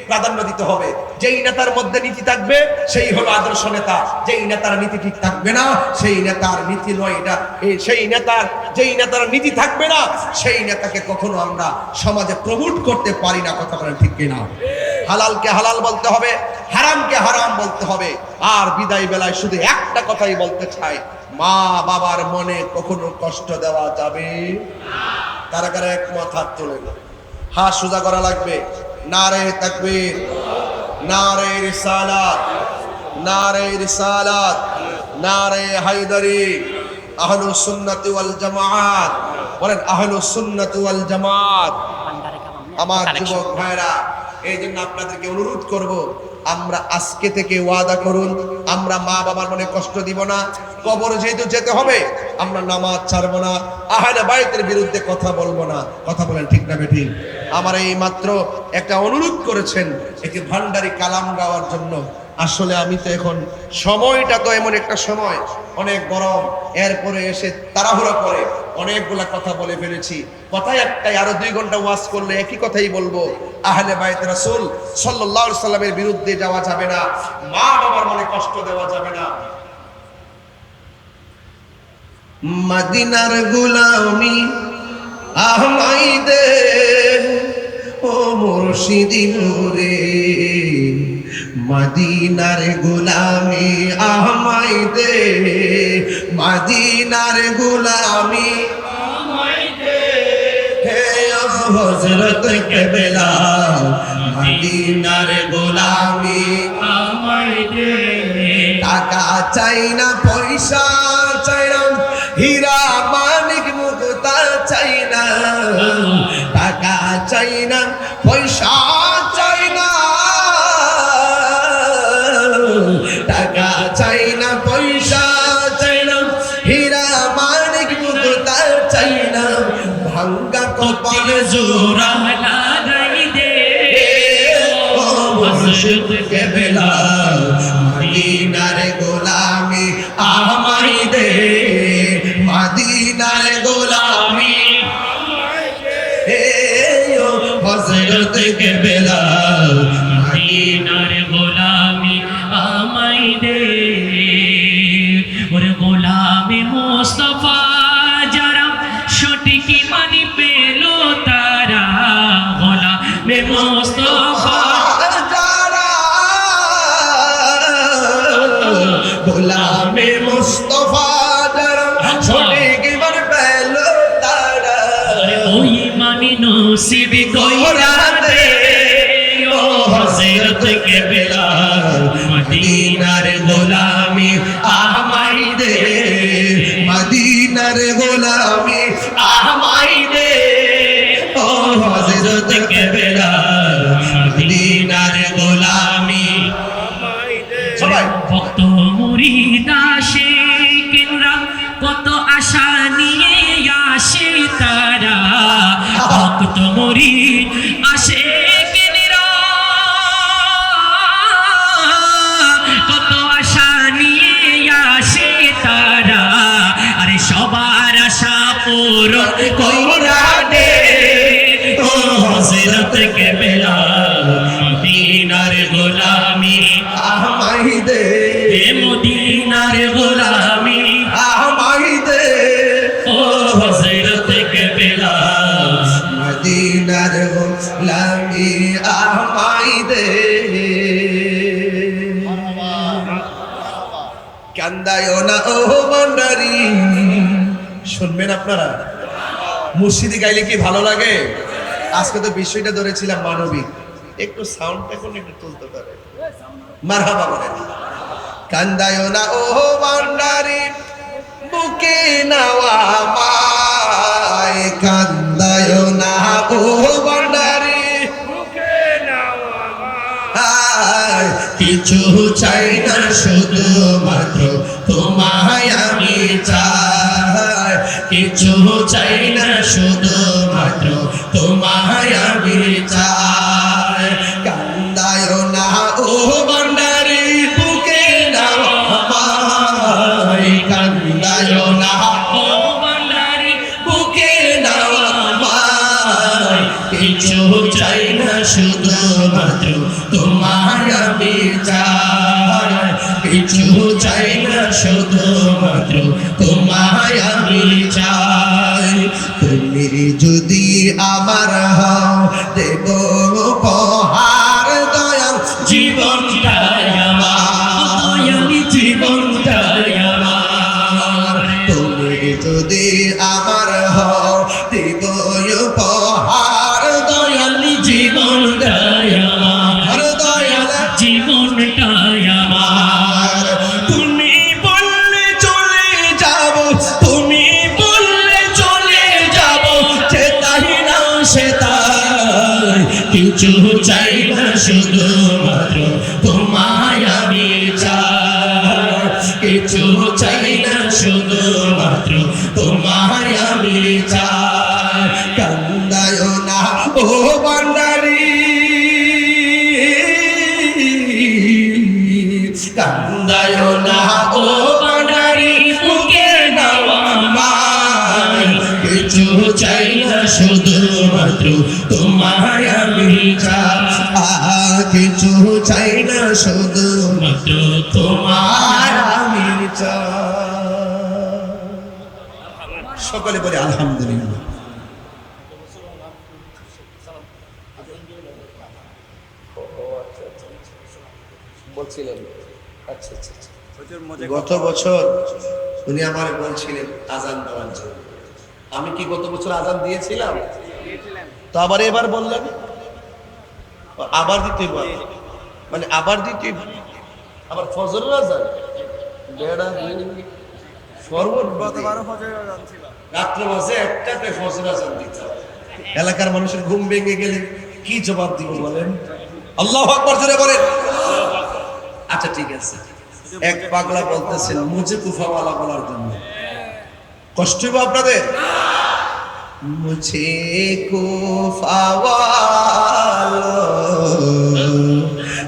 প্রাধান্য দিতে হবে। যেই নেতার মধ্যে নীতি থাকবে সেই হলো আদর্শ নেতা। যেই নেতার নীতি ঠিক থাকবে না সেই নেতার নীতি নয় এটা। সেই নেতার, যেই নেতার নীতি থাকবে না সেই নেতাকে কখনো আমরা সমাজে প্রমোট করতে পারি না। কথা বলেন ঠিক কিনা? হালালকে হালাল বলতে হবে, হারামকে হারাম বলতে হবে। আর বিদায় বেলায় শুধু একটা কথাই বলতে চাই, মা বাবার মনে কখনো কষ্ট দেওয়া যাবে না। কারা কারা একমত হাত তোলেন? হাত সোজা করা লাগবে। নারে তাকবীর, নারে রিসালাত, নারে রিসালাত, নারে হায়দারি। আহলুস সুন্নাতি ওয়াল জামাত বলেন, আহলুস সুন্নাতি ওয়াল জামাত। আমার যুবক ভাইরা, এই জন্য আপনাদেরকে অনুরোধ করব, আমরা আজকে থেকে ওয়াদা করুন, আমরা মা বাবার মনে কষ্ট দিব না। কবর যেহেতু যেতে হবে, আমরা নামাজ ছাড়বো না, আহলে বাইতের বিরুদ্ধে কথা বলবো না। কথা বলেন ঠিক না বেঠিক? আমার এই মাত্র একটা অনুরোধ করেছেন একটি ভান্ডারি কালাম গাওয়ার জন্য। আসলে আমি তো এখন সময়টা তো এমন একটা সময়, অনেক গরম, এরপরে এসে তাড়াহুড়া করে অনেকগুলা কথা বলে ফেলেছি। কথাই একটাই, আরো 2 ঘন্টা ওয়াজ করলে একই কথাই বলবো। আহলে বাইত রাসূল সাল্লাল্লাহু আলাইহি সাল্লামের বিরুদ্ধে যাওয়া যাবে না, মা বাবার মনে কষ্ট দেওয়া যাবে না। মদিনার গোলামি আমায় দে ও মুর্শিদি নূরে, মদিনার গোলামি আমায় দে, মদিনার গোলামি আমায় দে। হে হযরত কেবলা, মদিনার গোলামি আমায় দে। টাকা চাই না, পয়সা চাই না, হীরা মানিক মুক্তা চাই না। টাকা চাই না, পয়সা চাই না, টাকা চাই না, পয়সা চাই না, হীরা মানিক মুক্তা চাই না। ভাঙ্গা কপালে জোড়া লাগাই দে ও মুর্শিদ কেবলা, মদিনার গোলামি আমায় দে, মদিনার গোলামি আমায় দে ও হযরত কেবলা, মদিনার গোলামি আমায় দে। ওরে গোলামি মুস্তাফা যারা সঠিক মানি পেল তারা, গোলামি মুস্তাফা গোলামে মুস্তাফা যারা সঠিক ঈমান পেল তারা, ওই মানি নসিব কইরা দে ও হযরত কেবলা, মদিনার গোলামি আমায় দে, মদিনার গোলামি আমায় দে ও হযরত কেবলা, মদিনার গোলামি আমায় দে। সবাই ভক্ত মুরিদ আশিকরা কত আশা নিয়ে আসে তারা, ভক্ত মুরিদ আশিকরা কত আশা নিয়ে আসে তারা। আরে সবার আশা পূরণ কইরা দে ও হযরত কেবলা, মদিনার গোলামি আমায় দে, মদিনার গোলামি আমায় দে ও হযরত কেবলা, মদিনার গোলামি আমায় দে। কান্দায় না ও ভান্ডারি, শুনবেন আপনারা? মুর্শিদি গাইলে কি ভালো লাগে? আজকে তো বিষয়টা ধরেছিলাম মানবিক, একটু সাউন্ডটা কোন একটু তুলতে পারে মারহাবা বলেন কান্দায়ো না ও ভান্ডারি বুকে নাওয়া মায় কান্দায়ো না ও ভান্ডারি বুকে নাওয়া মায় কিছু চাই না শুধু মাত্র তোমায় আমি চাই কিছু চাই না শুধু মাত্র তোমায় আমি চাই কান্দায়ো না ও ভান্ডারি বুকে নাওয়া মায় কান্দায়ো না ও ভান্ডারি বুকে নাওয়া মায় কিছু চাই না শুধু মাত্র তোমায় আমি চাই কিছু চাই না শুধু মাত্র তোমায় আমি চাই তুমি যদি আমার হও দেব উপহার দয়াল জীবনটাই আমার জীবনটাই আমার তুমি যদি আমার হও দেব উপহার দয়াল জীবনটাই আমার দয়াল জীবনটাই আমার তুমি বললে চলে যাব তুমি বললে চলে যাব সেটাই না সেটাই কিছু চাই না শুধু মাত্র তোমায় আমি চাই কিছু চাই না শুধু মাত্র তোমায় আমি চাই কান্দায়ো না ও ভান্ডারি কান্দায়ো না ও ভান্ডারি বুকে নাওয়া মায় কিছু চাই না শুধু মাত্র তোমায় আমি চাই কিছু চাই না শুধু মাত্র তোমায় আমি চাই সকলে বলে আলহামদুলিল্লাহ বলছিলেন আচ্ছা আচ্ছা গত বছর উনি আমার বলছিলেন আজান দেওয়ার জন্য আমি কি গত বছর আজান দিয়েছিলাম তো আবার এবার বললেন আবার দিতে মানে আবার দিতে আবার ফজরের আজান বেড়া রাত্রে মাঝে একটাতে ফজর আজান দিতে এলাকার মানুষের ঘুম ভেঙে গেলে কি জবাব দিব বলেন আল্লাহু আকবার জোরে বলেন আচ্ছা ঠিক আছে এক পাগলা বলতেছেন মুঝে কুফাওয়ালা বলার জন্য কষ্ট হবে আপনাদের মুঝে কুফাওয়ালা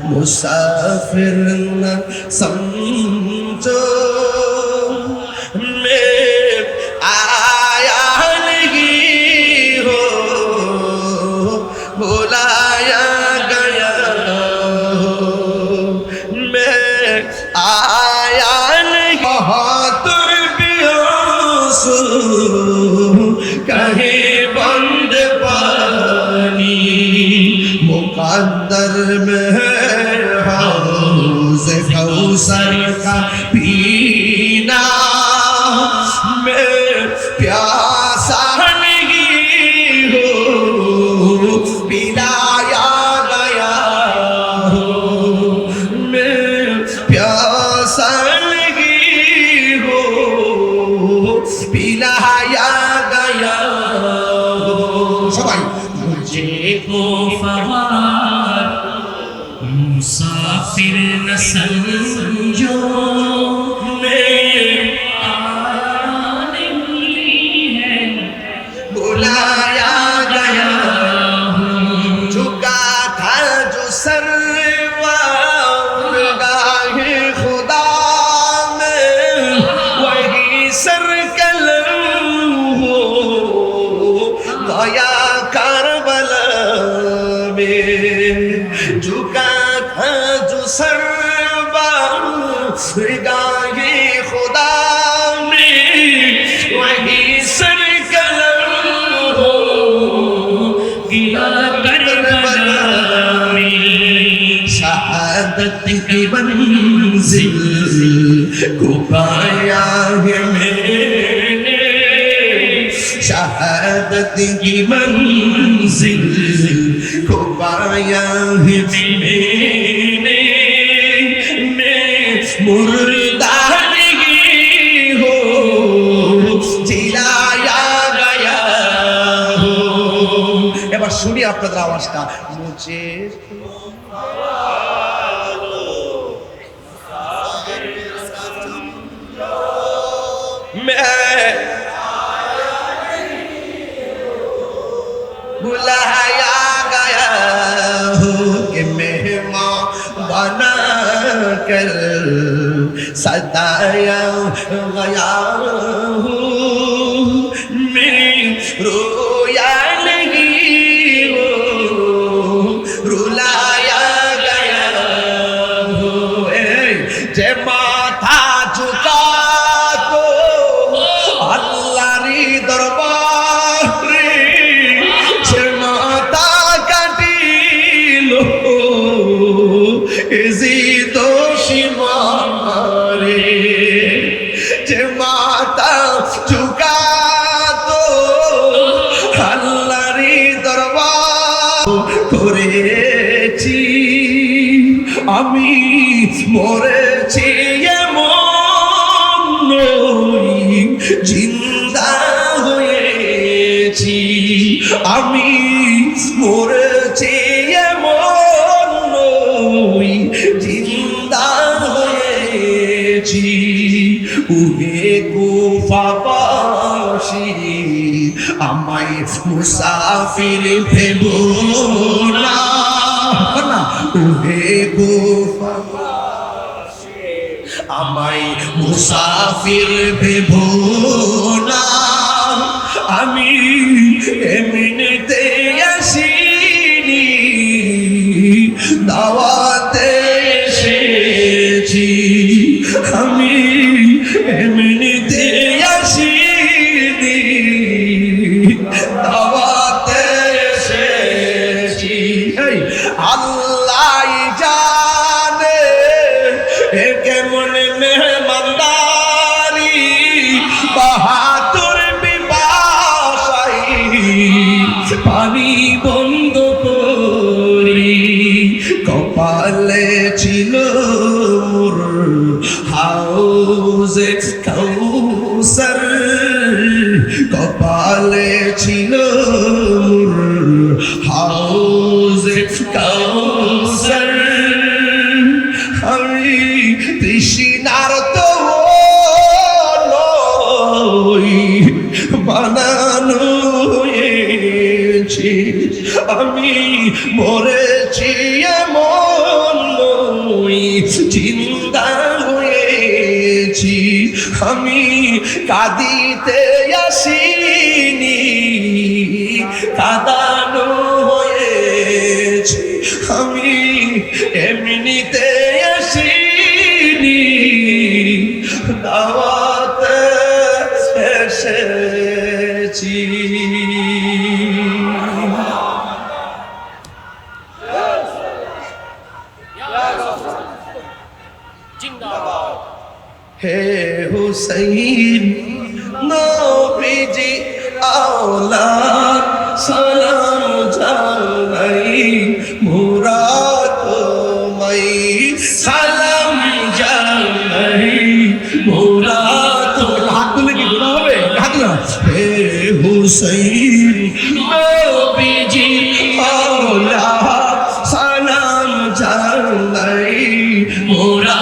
মুসাফির না সমঝো मैं आया नहीं हो बुलाया गया हो मैं आया नहीं बहुत बेहोश कहीं बंद पानी मुकद्दर में हौज़ कौसर का पीना मैं प्यासा नहीं हो पिलाया गया हो मैं प्यासा नहीं हो पिलाया गया हो सबाई मुझे कुफावार मुसाफिर न समझो बुलाया गया झुका था जो सरवार गाहे खुदा में वही सर कलम हो गया करबला में झुका था जो सरवार गाहे खुदा में वही सर शहादत की मंजिल को पाया है मैंने शहादत की मंजिल को पाया आया है मेरे में मुर्दा नहीं हो जिलाया गया हो। এবার শুনি আপনাদের আওয়াজটা মুঝে बुलाया गया हूँ कि मेहमान बना कर सताया गया हूँ मैं रोया नहीं हूँ रुलाया गया हूँ जे माथा झुका तो अल्लाहरी दरबारे जे माथा काटिलो इसी दोषी मारे जे माथा झुका तो अल्लाहरी दरबार করেছি আমি মরেছি এমন নই জিন্দা হয়েছি আমি মরেছি এমন নই জিন্দা হয়েছি উহে কুফাবাসী আমায় মুসাফির ভেবো না উহে কুফাবাসী আমায় মুসাফির ভেবো না আমি এমনিতে আসিনি দাওয়াতে এসেছি আমি এমনিতে আসিনি দাওয়াতে এসেছি আল্লাহ জানে এ কেমন মেহমানদারি বাহাদুর বিপাশাই পানি বন্ধ করি কপালে ছিল মোর হাউজে কাউসার কপালে ছিল মোর হাউজে কাউসার আমি তৃষ্ণার তো নই বানানো হয়েছি আমি মরেছি এমন নই জিন্দা হয়েছি আমি কাঁদিতে আসিনি কাঁদানো হয়েছি আমি এমনিতে আসিনি দাওয়াতে এসেছি হে হুসাইন নবীজি আওলাদ সালাম জানাই মোরা তোমায় সালাম জানাই মোরা তো হাত তুলে কি গুনাহ হবে হাত না হে হুসাইন নবীজি আওলাদ সালাম জানাই মোরা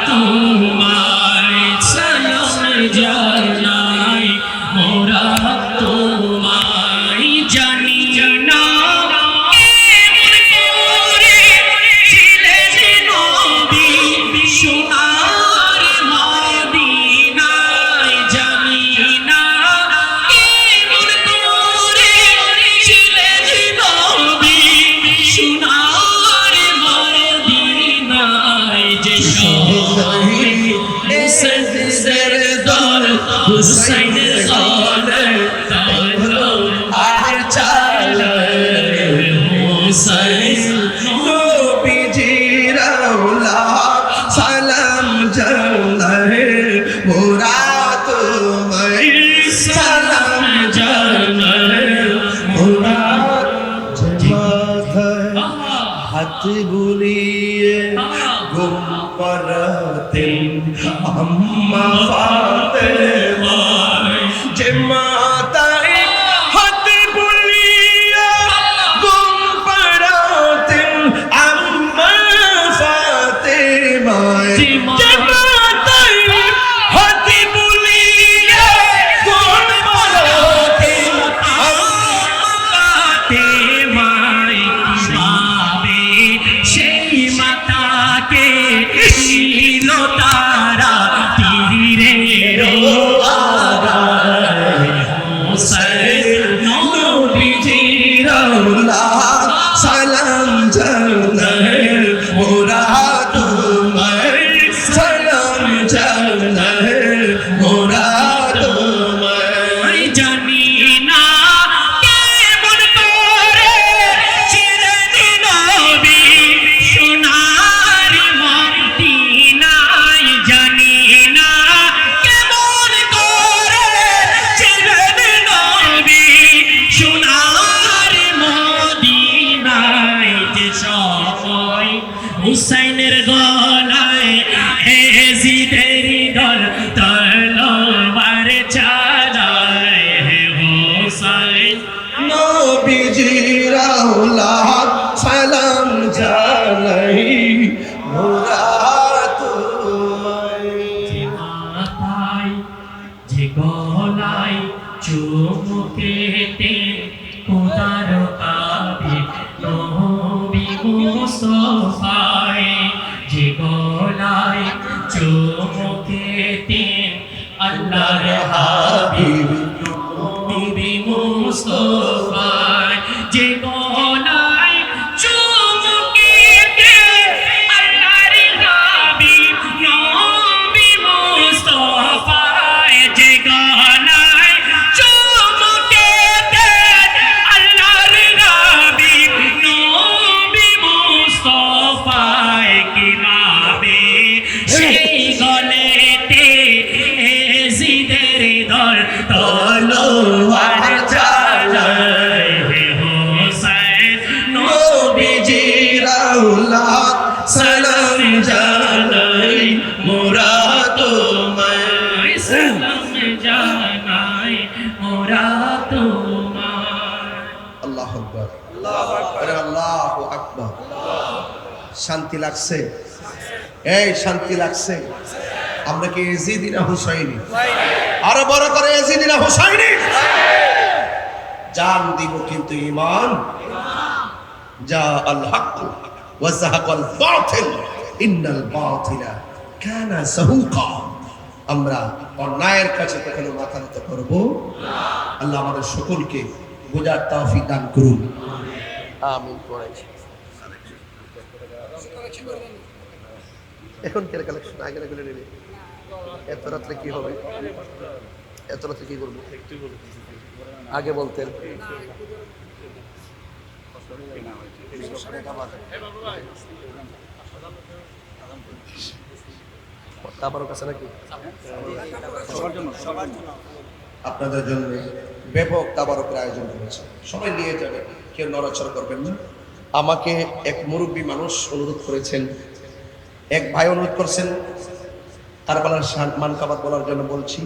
তোমায় সালাম জানাই মোরা তোমায় জানি না কেমন করে ছিলেন নবী সোনার মদিনায় জানি না কেমন করে ছিলেন নবী সোনার মদিনায় যে হুসাইনের দল হুসাইনের দলে তালো আর চালে হুসাইন নবীজির আওলাদ সালাম জানাই মোরা তোমায় সালাম জানাই মোরা মাথায় বুলিয়ে ঘুম পাড়াতেন আম্মা ফাতেমা যে মাতায় হাত বুলিয়ে ঘুম পাড়াতেন আম্মা ফাতেমা যে মাতায় হাত বুলিয়ে ঘুম পাড়াতেন তেমাই কিভাবে সেই মাতাকে ছিল তারা তীরে নবীজির সালাম জানাই মোরা তোমায় সালাম জানাই মোরা তোমায় জানি না কেমন করে চিরেন নবী সোনার মদিনায় জানি না কেমন করে চিরেন নবী সোনার মদিনায় যে সময় হুসাইনের গলায় এজিদের দল তলোয়ার চালায় হে হুসাইন নবীজির আওলাদ সালাম জানাই মোরা তোমায় মাথায় যে গলায় চুমুকেতে খোদার পাবে নবী মুস্তাফায় যে গলায় চুমুকেতে আল্লাহর হাবিব নবী মুস্তাফায় যে গলায় চুমুকেতে আল্লাহর হাবিব নবী মুস্তাফায় যে গলায় চুমুকেতে আল্লাহর হাবিব নবী মুস্তাফায় কিভাবে সেই গলেতে এজিদের দল তলোয়ার চালায় হে হুসাইন নবীজির আওলাদ সালাম জানাই মোরা তোমায় সালাম জানাই মোরা তোমার আল্লাহু আকবার আল্লাহু আকবার শান্তি লাগছে এই শান্তি লাগছে আমরা কি এজিদি না হুসাইনি আরো বড় করে এজিদি না হুসাইনি জান দিব কিন্তু ঈমান যা আল হক ওয়া যাহাকাল বাতিল ইন্নাল বাতিলা কানা যাহুকা আমরা অন্যায়ের কাছে কখনো মাথা নত করব আল্লাহ আমাদের সকলকে বোঝার তৌফিক দান করুন আমিন পড়াই এখন কে কালেকশন আগে না করে নিবি এত রাত্রে কি হবে এত রাত্রে কি করব আগে বলতেন তারপর কাছে নাকি আপনাদের জন্য ব্যাপক তাবারকের আয়োজন করেছে সবাই নিয়ে যাবে কেউ নড়াচড়া করবেন না আমাকে এক মুরব্বী মানুষ অনুরোধ করেছেন এক ভাই অনুরোধ করছেন কারবালার মান কাবাত বলার জন্য বলছি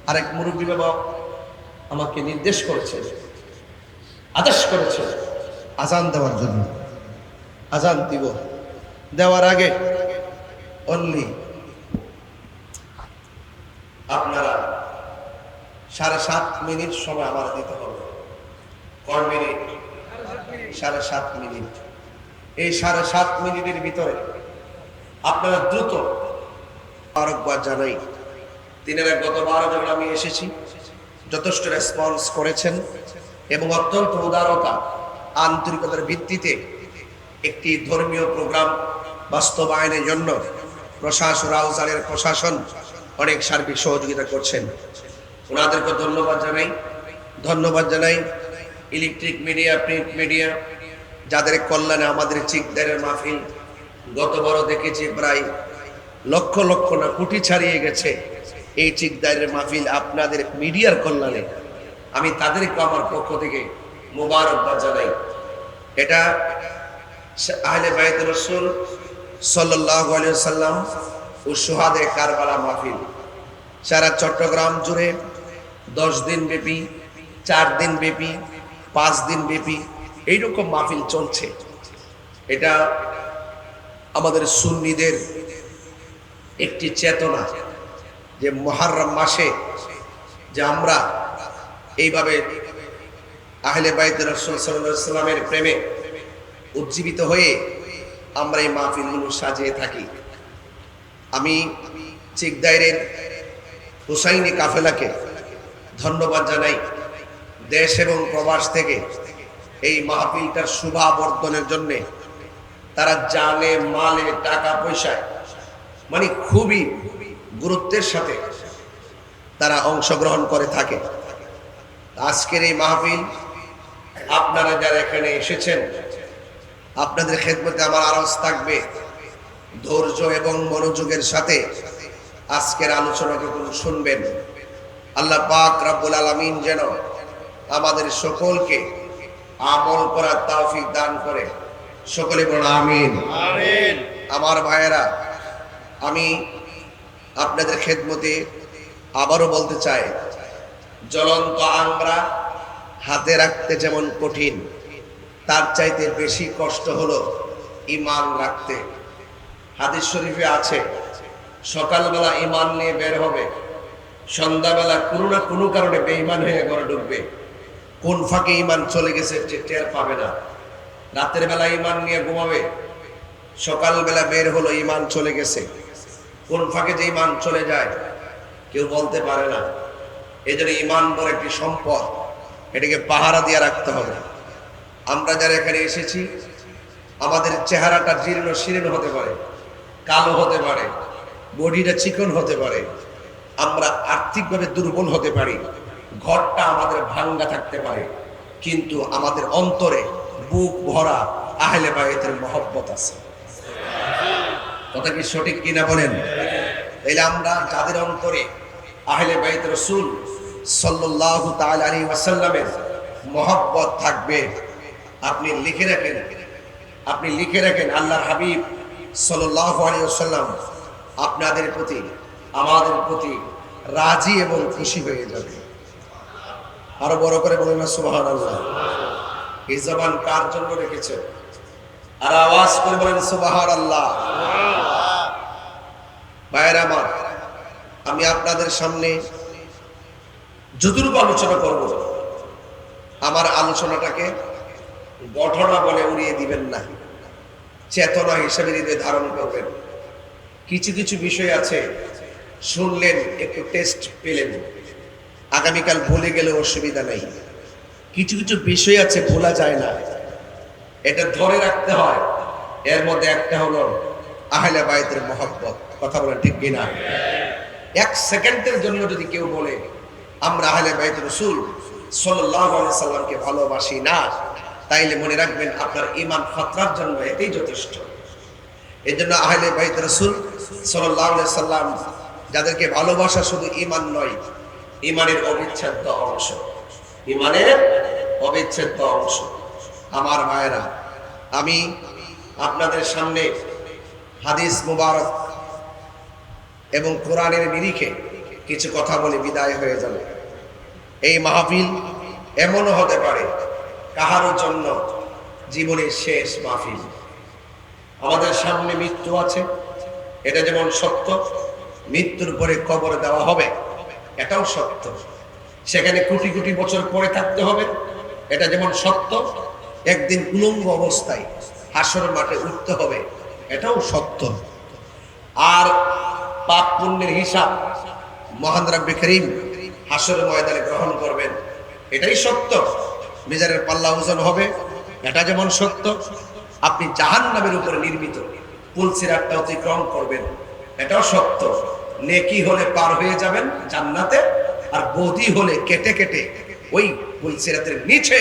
আরেক মুরব্বী বাবা আমাকে নির্দেশ করেছে আদেশ করেছে আজান দেওয়ার জন্য আজান দিব দেওয়ার আগে অনলি আপনারা 7.5 মিনিট সময় আমার দিতে হবে কয় মিনিট 7.5 মিনিট এই 7.5 মিনিটের ভিতরে আপনারা দ্রুত আরেকবার জানাই দিনের গতবার যখন আমি এসেছি যথেষ্ট রেসপন্স করেছেন এবং অত্যন্ত উদারতা আন্তরিকতার ভিত্তিতে একটি ধর্মীয় প্রোগ্রাম বাস্তবায়নের জন্য প্রশাসন রাউজানের প্রশাসন অনেক সার্বিক সহযোগিতা করছেন ওনাদেরকে ধন্যবাদ জানাই ইলেকট্রিক মিডিয়া প্রিন্ট মিডিয়া যাদের কল্যাণে আমাদের চিকদারের মাহফিল গতবারও দেখেছি প্রায় লক্ষ লক্ষ না কোটি ছাড়িয়ে গেছে এই চিকদারের মাহফিল আপনাদের মিডিয়ার কল্যাণে আমি তাদেরকে আমার পক্ষ থেকে মোবারকবাদ জানাই এটা আহলে বাইত রাসূল সাল্লাল্লাহু আলাইহি ওয়াসাল্লাম ও শুহাদে কারবালা মাহফিল সারা চট্টগ্রাম জুড়ে 10 দিন ব্যাপী, 4 দিন ব্যাপী, 5 দিন ব্যাপী এইরকম মাহফিল চলছে। এটা আমাদের সুন্নিদের একটি চেতনা যে মুহররম মাসে যে আমরা এইভাবে আহলে বাইত রাসূল সাল্লাল্লাহু আলাইহি ওয়াসাল্লামের প্রেমে উজ্জীবিত হয়ে আমরা এই মাহফিলগুলো সাজিয়ে থাকি। আমি চিকদাইরের হুসাইনি কাফেলাকে ধন্যবাদ জানাই। দেশ এবং প্রবাস থেকে এই মাহফিলটার শোভাবর্ধনের জন্য তারা জানে, মালে, টাকা পয়সায় মানে খুবই গুরুত্বের সাথে তারা অংশগ্রহণ করে থাকে। আজকের এই মাহফিল আপনারা যারা এখানে এসেছেন, আপনাদের খেদমতে আমার আরজ থাকবে ধৈর্য এবং মনোযোগের সাথে আজকের আলোচনাকে শুনবেন। আল্লাহ পাক রব্বুল আলামিন যেন আমাদের সকলকে আমল করার তৌফিক দান করে। সকলে বলুন আমিন। আমিন। আমার ভাইয়েরা, আমি আপনাদের খেদমতে আবারও বলতে চাই, জ্বলন্ত আমরা হাতে রাখতে যেমন কঠিন, তার চাইতে বেশি কষ্ট হলো ঈমান রাখতে। হাদিস শরীফে আছে, সকালবেলা ঈমান নিয়ে বের হবে, সন্ধ্যাবেলা কোনো না কোনো কারণে বেঈমান হয়ে ঘরে ঢুকবে। কোন ফাঁকে ঈমান চলে গেছে টের পাবে না। রাতের বেলা ঈমান নিয়ে ঘুমাবে, সকালবেলা বের হলো ঈমান চলে গেছে। কোন ফাঁকে যে ঈমান চলে যায় কেউ বলতে পারে না। এই জন্য ঈমান বড় একটি সম্পদ, এটাকে পাহারা দিয়ে রাখতে হবে। আমরা যারা এখানে এসেছি, আমাদের চেহারাটা জীর্ণ শীর্ণ হতে পারে, কালো হতে পারে, বডিটা চিকন হতে পারে, আমরা আর্থিকভাবে দুর্বল হতে পারি, ঘরটা আমাদের ভাঙ্গা থাকতে পারে, কিন্তু আমাদের অন্তরে বুক ভরা আহলে বাইতের মহব্বত আছে। কথা কি সঠিক কিনা বলেন? তাইলে আমরা যাদের অন্তরে আহলে বাইত রাসূল সাল্লাল্লাহু তাআলা আলাইহি ওয়াসাল্লামের মহব্বত থাকবে, আপনি লিখে রাখেন আল্লাহর হাবিব সাল্লাল্লাহু আলাইহি ওয়াসাল্লাম আপনাদের প্রতি, আমাদের প্রতি রাজি এবং খুশি হয়ে যাবে। আরো বড় করে বলুন না সুবহানাল্লাহ। এই জবান কার জন্য রেখেছেন? আর আওয়াজ করে বলেন সুবহানাল্লাহ। ভাইয়েরা আমার, আমি আপনাদের সামনে যতটুকু আলোচনা করব, আমার আলোচনাটাকে ঘটনা বলে উড়িয়ে দিবেন না, চেতনা হিসেবে হৃদয়ে ধারণ করবেন। কিছু কিছু বিষয় আছে, শুনলেন, একটু টেস্ট পেলেন, আগামীকাল ভুলে গেলে অসুবিধা নেই। কিছু কিছু বিষয় আছে ভোলা যায় না, এটা ধরে রাখতে হয়। এর মধ্যে একটা হলো আহলে বাইতের মহব্বত। কথা বলেন ঠিক কিনা? এক সেকেন্ডের জন্য যদি কেউ বলে আমরা আহলে বাইত রাসূল সাল্লাল্লাহু আলাইহি সাল্লামকে ভালোবাসি না, তাইলে মনে রাখবেন আপনার ঈমান ফাতরার জন্য এটাই যথেষ্ট। এজন্য আহলে বাইত রাসূল সাল্লাল্লাহু আলাইহি সাল্লাম যাদেরকে ভালোবাসা শুধু ঈমান নয়, ঈমানের অবিচ্ছেদ্য অংশ, ঈমানের অবিচ্ছেদ্য অংশ। আমার ভাইয়েরা, আমি আপনাদের সামনে হাদিস মুবারক এবং কোরআনের নিরিখে কিছু কথা বলে বিদায় হয়ে যাবে। এই মাহফিল এমনও হতে পারে কাহারও জন্য জীবনের শেষ মাহফিল। আমাদের সামনে মৃত্যু আছে, এটা যেমন সত্য, মৃত্যুর পরে কবর দেওয়া হবে, এটাও সত্য। সেখানে কোটি কোটি বছর পরে থাকতে হবে, এটা যেমন সত্য। একদিন উলঙ্গ অবস্থায় হাসর মাঠে উঠতে হবে, এটাও সত্য। আর পাপ পুণ্যের হিসাব মহান রব্বে করিম হাসর ময়দানে গ্রহণ করবেন, এটাই সত্য। মিজানের পাল্লা ওজন হবে, এটা যেমন সত্য। আপনি জাহান্নামের উপরে নির্মিত পুল সিরাতটা অতিক্রম করবেন, এটাও সত্য। নেকি হলে পার হয়ে যাবেন জান্নাতে, আর বদি হলে কেটে কেটে ওই পুল সিরাতের নিচে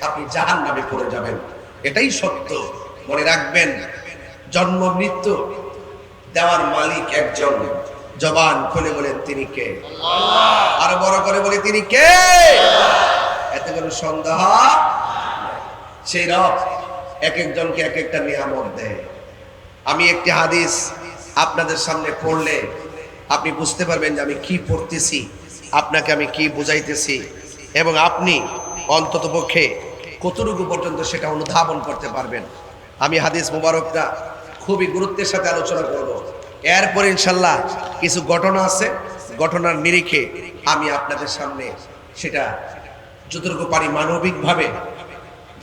আপনি জাহান্নামে পড়ে যাবেন, এটাই সত্য। মনে রাখবেন, জন্ম মৃত্যু দেওয়ার মালিক একজন। জবান খুলে বলেন তিনি কে? আল্লাহ। আরো বড় করে বলে তিনি কে? এতে কোনো সন্দেহ? সেই রব এক একজনকে এক একটা নিয়ামত দেয়। আমি একটি হাদিস আপনাদের সামনে পড়লে আপনি বুঝতে পারবেন যে আমি কি পড়তেছি, আপনাকে আমি কি বুঝাইতেছি, এবং আপনি অন্ততপক্ষে কতটুকু পর্যন্ত সেটা অনুধাবন করতে পারবেন। আমি হাদিস মুবারকটা খুবই গুরুত্বের সাথে আলোচনা করব। এরপর ইনশাল্লাহ কিছু ঘটনা আছে, ঘটনার নিরিখে আমি আপনাদের সামনে সেটা যতটুকু পারি মানবিকভাবে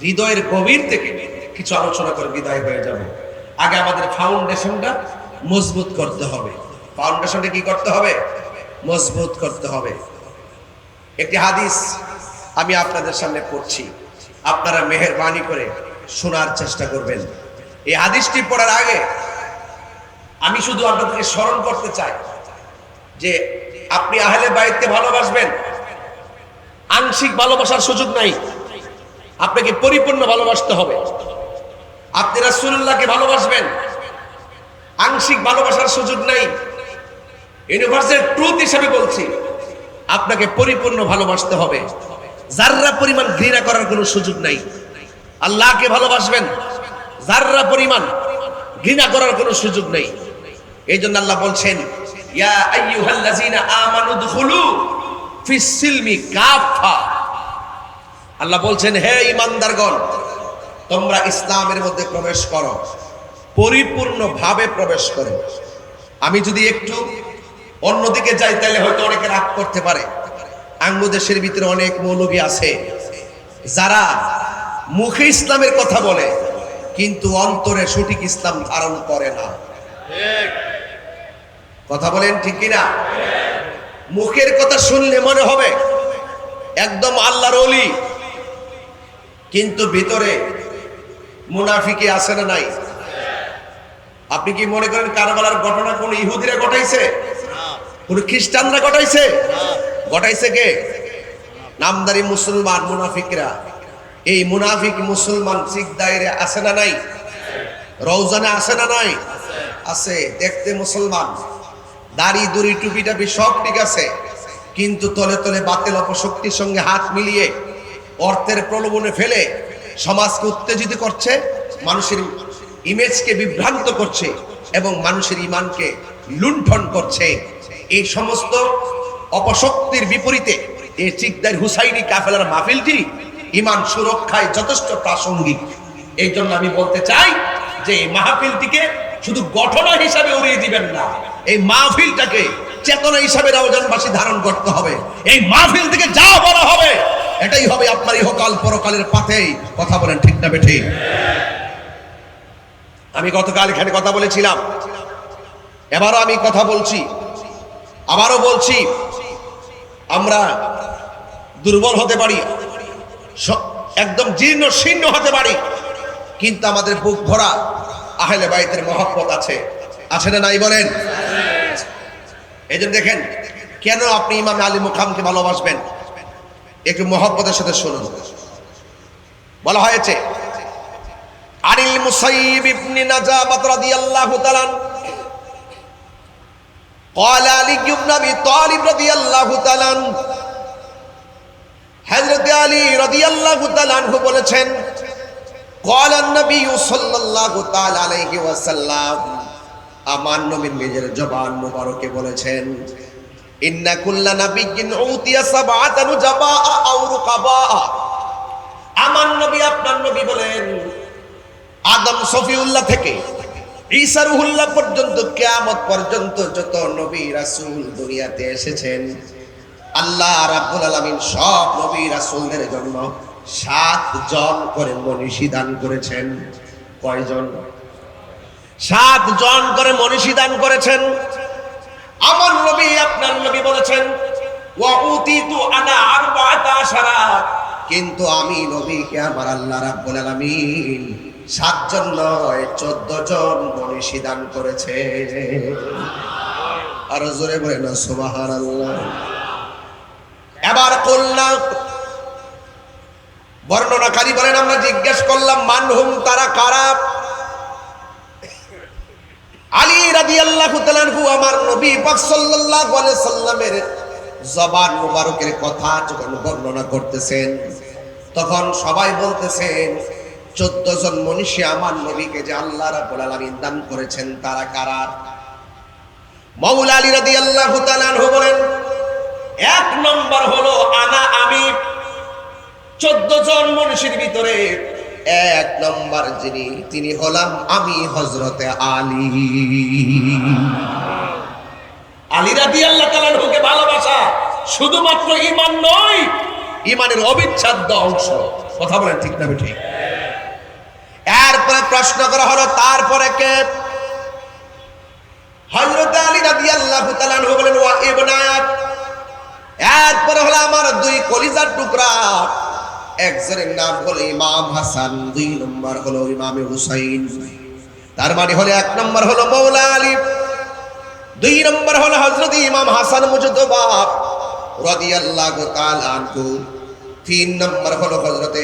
হৃদয়ের গভীর থেকে কিছু আলোচনা করে বিদায় হয়ে যাবে। আগে আমাদের ফাউন্ডেশনটা মজবুত করতে হবে। ফাউন্ডেশনটা কি করতে হবে? মজবুত করতে হবে। একটি হাদিস আমি আপনাদের সামনে পড়ছি, আপনারা মেহেরবানি করে শোনার চেষ্টা করবেন। এই হাদিসটি পড়ার আগে আমি শুধু আপনাদেরকে স্মরণ করতে চাই যে আপনি আহলে বাইতকে ভালোবাসবেন, আংশিক ভালোবাসার সুযোগ নাই, আপনাকে পরিপূর্ণ ভালোবাসতে হবে। আপনি রাসূলুল্লাহকে ভালোবাসবেন, আংশিক ভালোবাসার সুযোগ নাই। ইউনিভার্সাল ট্রুথ হিসেবে বলছি, আপনাকে পরিপূর্ণ ভালোবাসতে হবে। যাররা পরিমাণ ঘৃণা করার কোনো সুযোগ নাই। আল্লাহকে ভালোবাসবেন, যাররা পরিমাণ ঘৃণা করার কোনো সুযোগ নেই। এই জন্য আল্লাহ বলছেন, ইয়া আইয়ুহাল্লাযীনা আমানু দুখুলু ফিস সিলমি কাফা। আল্লাহ বলছেন, হে ঈমানদারগণ, তোমরা ইসলামের মধ্যে প্রবেশ করো, পরিপূর্ণভাবে প্রবেশ করো। আমি যদি একটু অন্যদিকে যাই তাহলে হয়তো অনেকে রাগ করতে পারে। বাংলাদেশের ভিতরে অনেক মৌলবী আছে যারা মুখে ইসলামের কথা বলে কিন্তু অন্তরে সঠিক ইসলাম ধারণ করে না। কথা বলেন ঠিক কিনা? মুখের কথা শুনলে মনে হবে একদম আল্লাহর ওলি, কিন্তু ভিতরে মুনাফিকি আছে না নাই? আপনি কি মনে করেন কারবালার ঘটনা কোন ইহুদিরা ঘটাইছে? কোন খ্রিস্টানরা ঘটাইছে? ঘটাইছে কে? নামদারি মুসলমান মুনাফিকরা। এই মুনাফিক মুসলমান শিখ দায়রে আছে না নাই? রওজানে আছে না নাই? আছে। দেখতে মুসলমান, দাড়ি দুড়ি টুপি টাপি সব ঠিক আছে, কিন্তু তলে তলে বাতিল অপশক্তির সঙ্গে হাত মিলিয়ে অর্থের প্রলোভনে ফেলে সমাজকে উত্তেজিত করছে, মানুষের ইমেজকে বিভ্রান্ত করছে এবং মানুষের ঈমানকে লুণ্ঠন করছে। এই সমস্ত অপশক্তির বিপরীতে এই চিকদার হুসাইনি কাফেলার মাহফিলটি ঈমান সুরক্ষায় যথেষ্ট প্রাসঙ্গিক। এই জন্য আমি বলতে চাই যে এই মাহফিলটিকে শুধু ঘটনা হিসাবে উড়িয়ে দিবেন না, এই মাহফিলটাকে চেতনা হিসাবে রওজানবাসী ধারণ করতে হবে। এই মাহফিল থেকে যা বলা হবে এটাই হবে আপনার ইহকাল পরকালের পাথে। কথা বলেন ঠিক না বেঠিক? আমি গতকাল এখানে কথা বলেছিলাম, এবারও আমি কথা বলছি, আবারও বলছি, আমরা দুর্বল হতে পারি, একদম জীর্ণ শীর্ণ হতে পারি, কিন্তু আমাদের বুক ভরা আহলে বাইতের মহব্বত আছে। আছে না নাই বলেন? এই জন্য দেখেন, কেন আপনি ইমাম আলী মুকামকে ভালোবাসবেন একটু মহব্বতের সাথে শুনুন। বলা হয়েছে আনিল মুসাইয়িব ইবনে নাজাবাত রাদিয়াল্লাহু তাআলা قال علي بن ابي طالب رضي الله تعالى عنه, হযরত আলী রাদিয়াল্লাহু তাআলা আনহু বলেছেন, قال النبي صلى الله تعالى عليه وسلم, আমার নবী নিজের জবান মুবারকে বলেছেন, ইন্না কুল্লা নাবিয়্যিন উতিয়া সাবআতান জাবাআ আও রুকাবা। আমার নবী, আপনার নবী বলেন, আদম সফিউল্লাহ থেকে ঈসা রুহুল্লাহ পর্যন্ত কিয়ামত পর্যন্ত যত নবী রাসূল দুনিয়াতে এসেছেন, আল্লাহ রাব্বুল আলামিন সব নবী রাসূলদের জন্য 7 জন করে মনীষী দান করেছেন। কয়জন? 7 জন করে মনীষী দান করেছেন। আমার নবী, আপনার নবী বলেছেন, ওয়া উতিতু আনা 14, কিন্তু আমি নবীকে আমার আল্লাহ রাব্বুল আলামিন 7 জন নয় 14 জন মনীষী দান করেছে। আর জোরে বলেন না সুবহানাল্লাহ। এবার কল্লা বর্ণনাকারী বলেন, আমরা জিজ্ঞেস করলাম মানহুম, তারা কারা? আলী রাদিয়াল্লাহু তাআলা আনহু আমার নবী পাক সাল্লাল্লাহু আলাইহি সাল্লামের জবান মুবারকের কথা যখন বর্ণনা করতেছেন, তখন সবাই বলতেছেন 14 জন মনীষী আমার নবীকে যে আল্লাহ রাব্বুল আলামিন দান করেছেন তারা কারা? মাওলা আলী রাদিয়াল্লাহু তাআলা আনহু বলেন, এক নম্বর হলো আমি 14 জন মনীষীর ভিতরে এক নম্বর তিনি হলাম আমি, হযরতে আলী। আলী রাদিয়াল্লাহু তাআলা আনহুকে ভালোবাসা শুধুমাত্র ঈমান নয়, ঈমানের অবিচ্ছেদ্য অংশ। কথা বলেন ঠিক না ঠিক? এরপরে প্রশ্ন করা হলো তারপরে কে? হযরত আলী রাদিয়াল্লাহু তাআলা আনহু বলেন ওয়া ইবনাত। এরপরে হলো আমার দুই কলিজার টুকরা, একজনের নাম হলো ইমাম হাসান, 2 নম্বর হলো ইমাম হুসাইন। তার মানে হলো 1 নম্বর হলো মাওলা আলী, 2 নম্বর হলো হযরত ইমাম হাসান মুজতবা রাদিয়াল্লাহু তাআলা আনহু, 3 নম্বর হলো হযরতে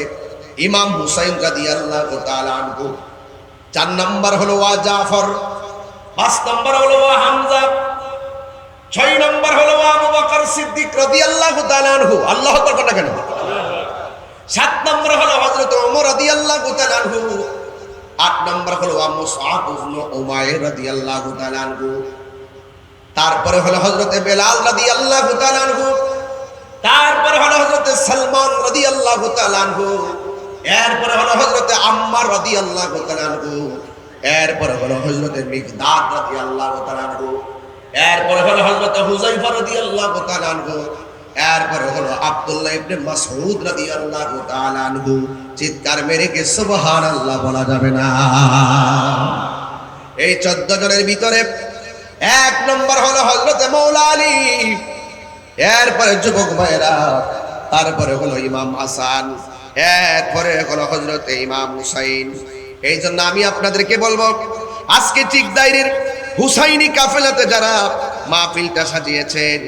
ইমাম হুসাইন রাদিয়াল্লাহু তাআলা আনহু, 4 নম্বর হলো ওয়া জাফর, 5 নম্বর হলো ওয়া হামজা, 6 নম্বর হলো ওয়া আবু বকর সিদ্দিক রাদিয়াল্লাহু তাআলা আনহু। আল্লাহু আকবার কথা কেন? 7 নম্বর হলো হযরত ওমর রাদিয়াল্লাহু তাআলা আনহু, 8 নম্বর হলো ওয়া মুসআব ইবনে উমাইর রাদিয়াল্লাহু তাআলা আনহু, তারপরে হলো হযরতে বেলাল রাদিয়াল্লাহু তাআলা আনহু, তারপরে হলো হযরতে সালমান রাদিয়াল্লাহু তাআলা আনহু, এরপরে হলো হযরতে আম্মার রাদিয়াল্লাহু তাআলা আনহু, এরপরে হলো হযরতে মিকদাদ রাদিয়াল্লাহু তাআলা আনহু, এরপরে হলো হযরতে হুযায়ফা রাদিয়াল্লাহু তাআলা আনহু, এরপরে হলো আব্দুল্লাহ ইবনে মাসউদ রাদিয়াল্লাহু তাআলা আনহু। চিৎকার মেরে কি সুবহানাল্লাহ বলা যাবে না? এই 14 জনের ভিতরে 1 নম্বর হলো হযরতে মাওলা আলী, এরপরে যুবক ভাইরা, তারপরে হলো ইমাম হাসান, এরপরে হলো হযরতে ইমাম হুসাইন। এই জন্য আমি আপনাদেরকে বলবো, আজকে চিকদাইরের হুসাইনি কাফেলাতে যারা মাহফিলটা সাজিয়েছেন,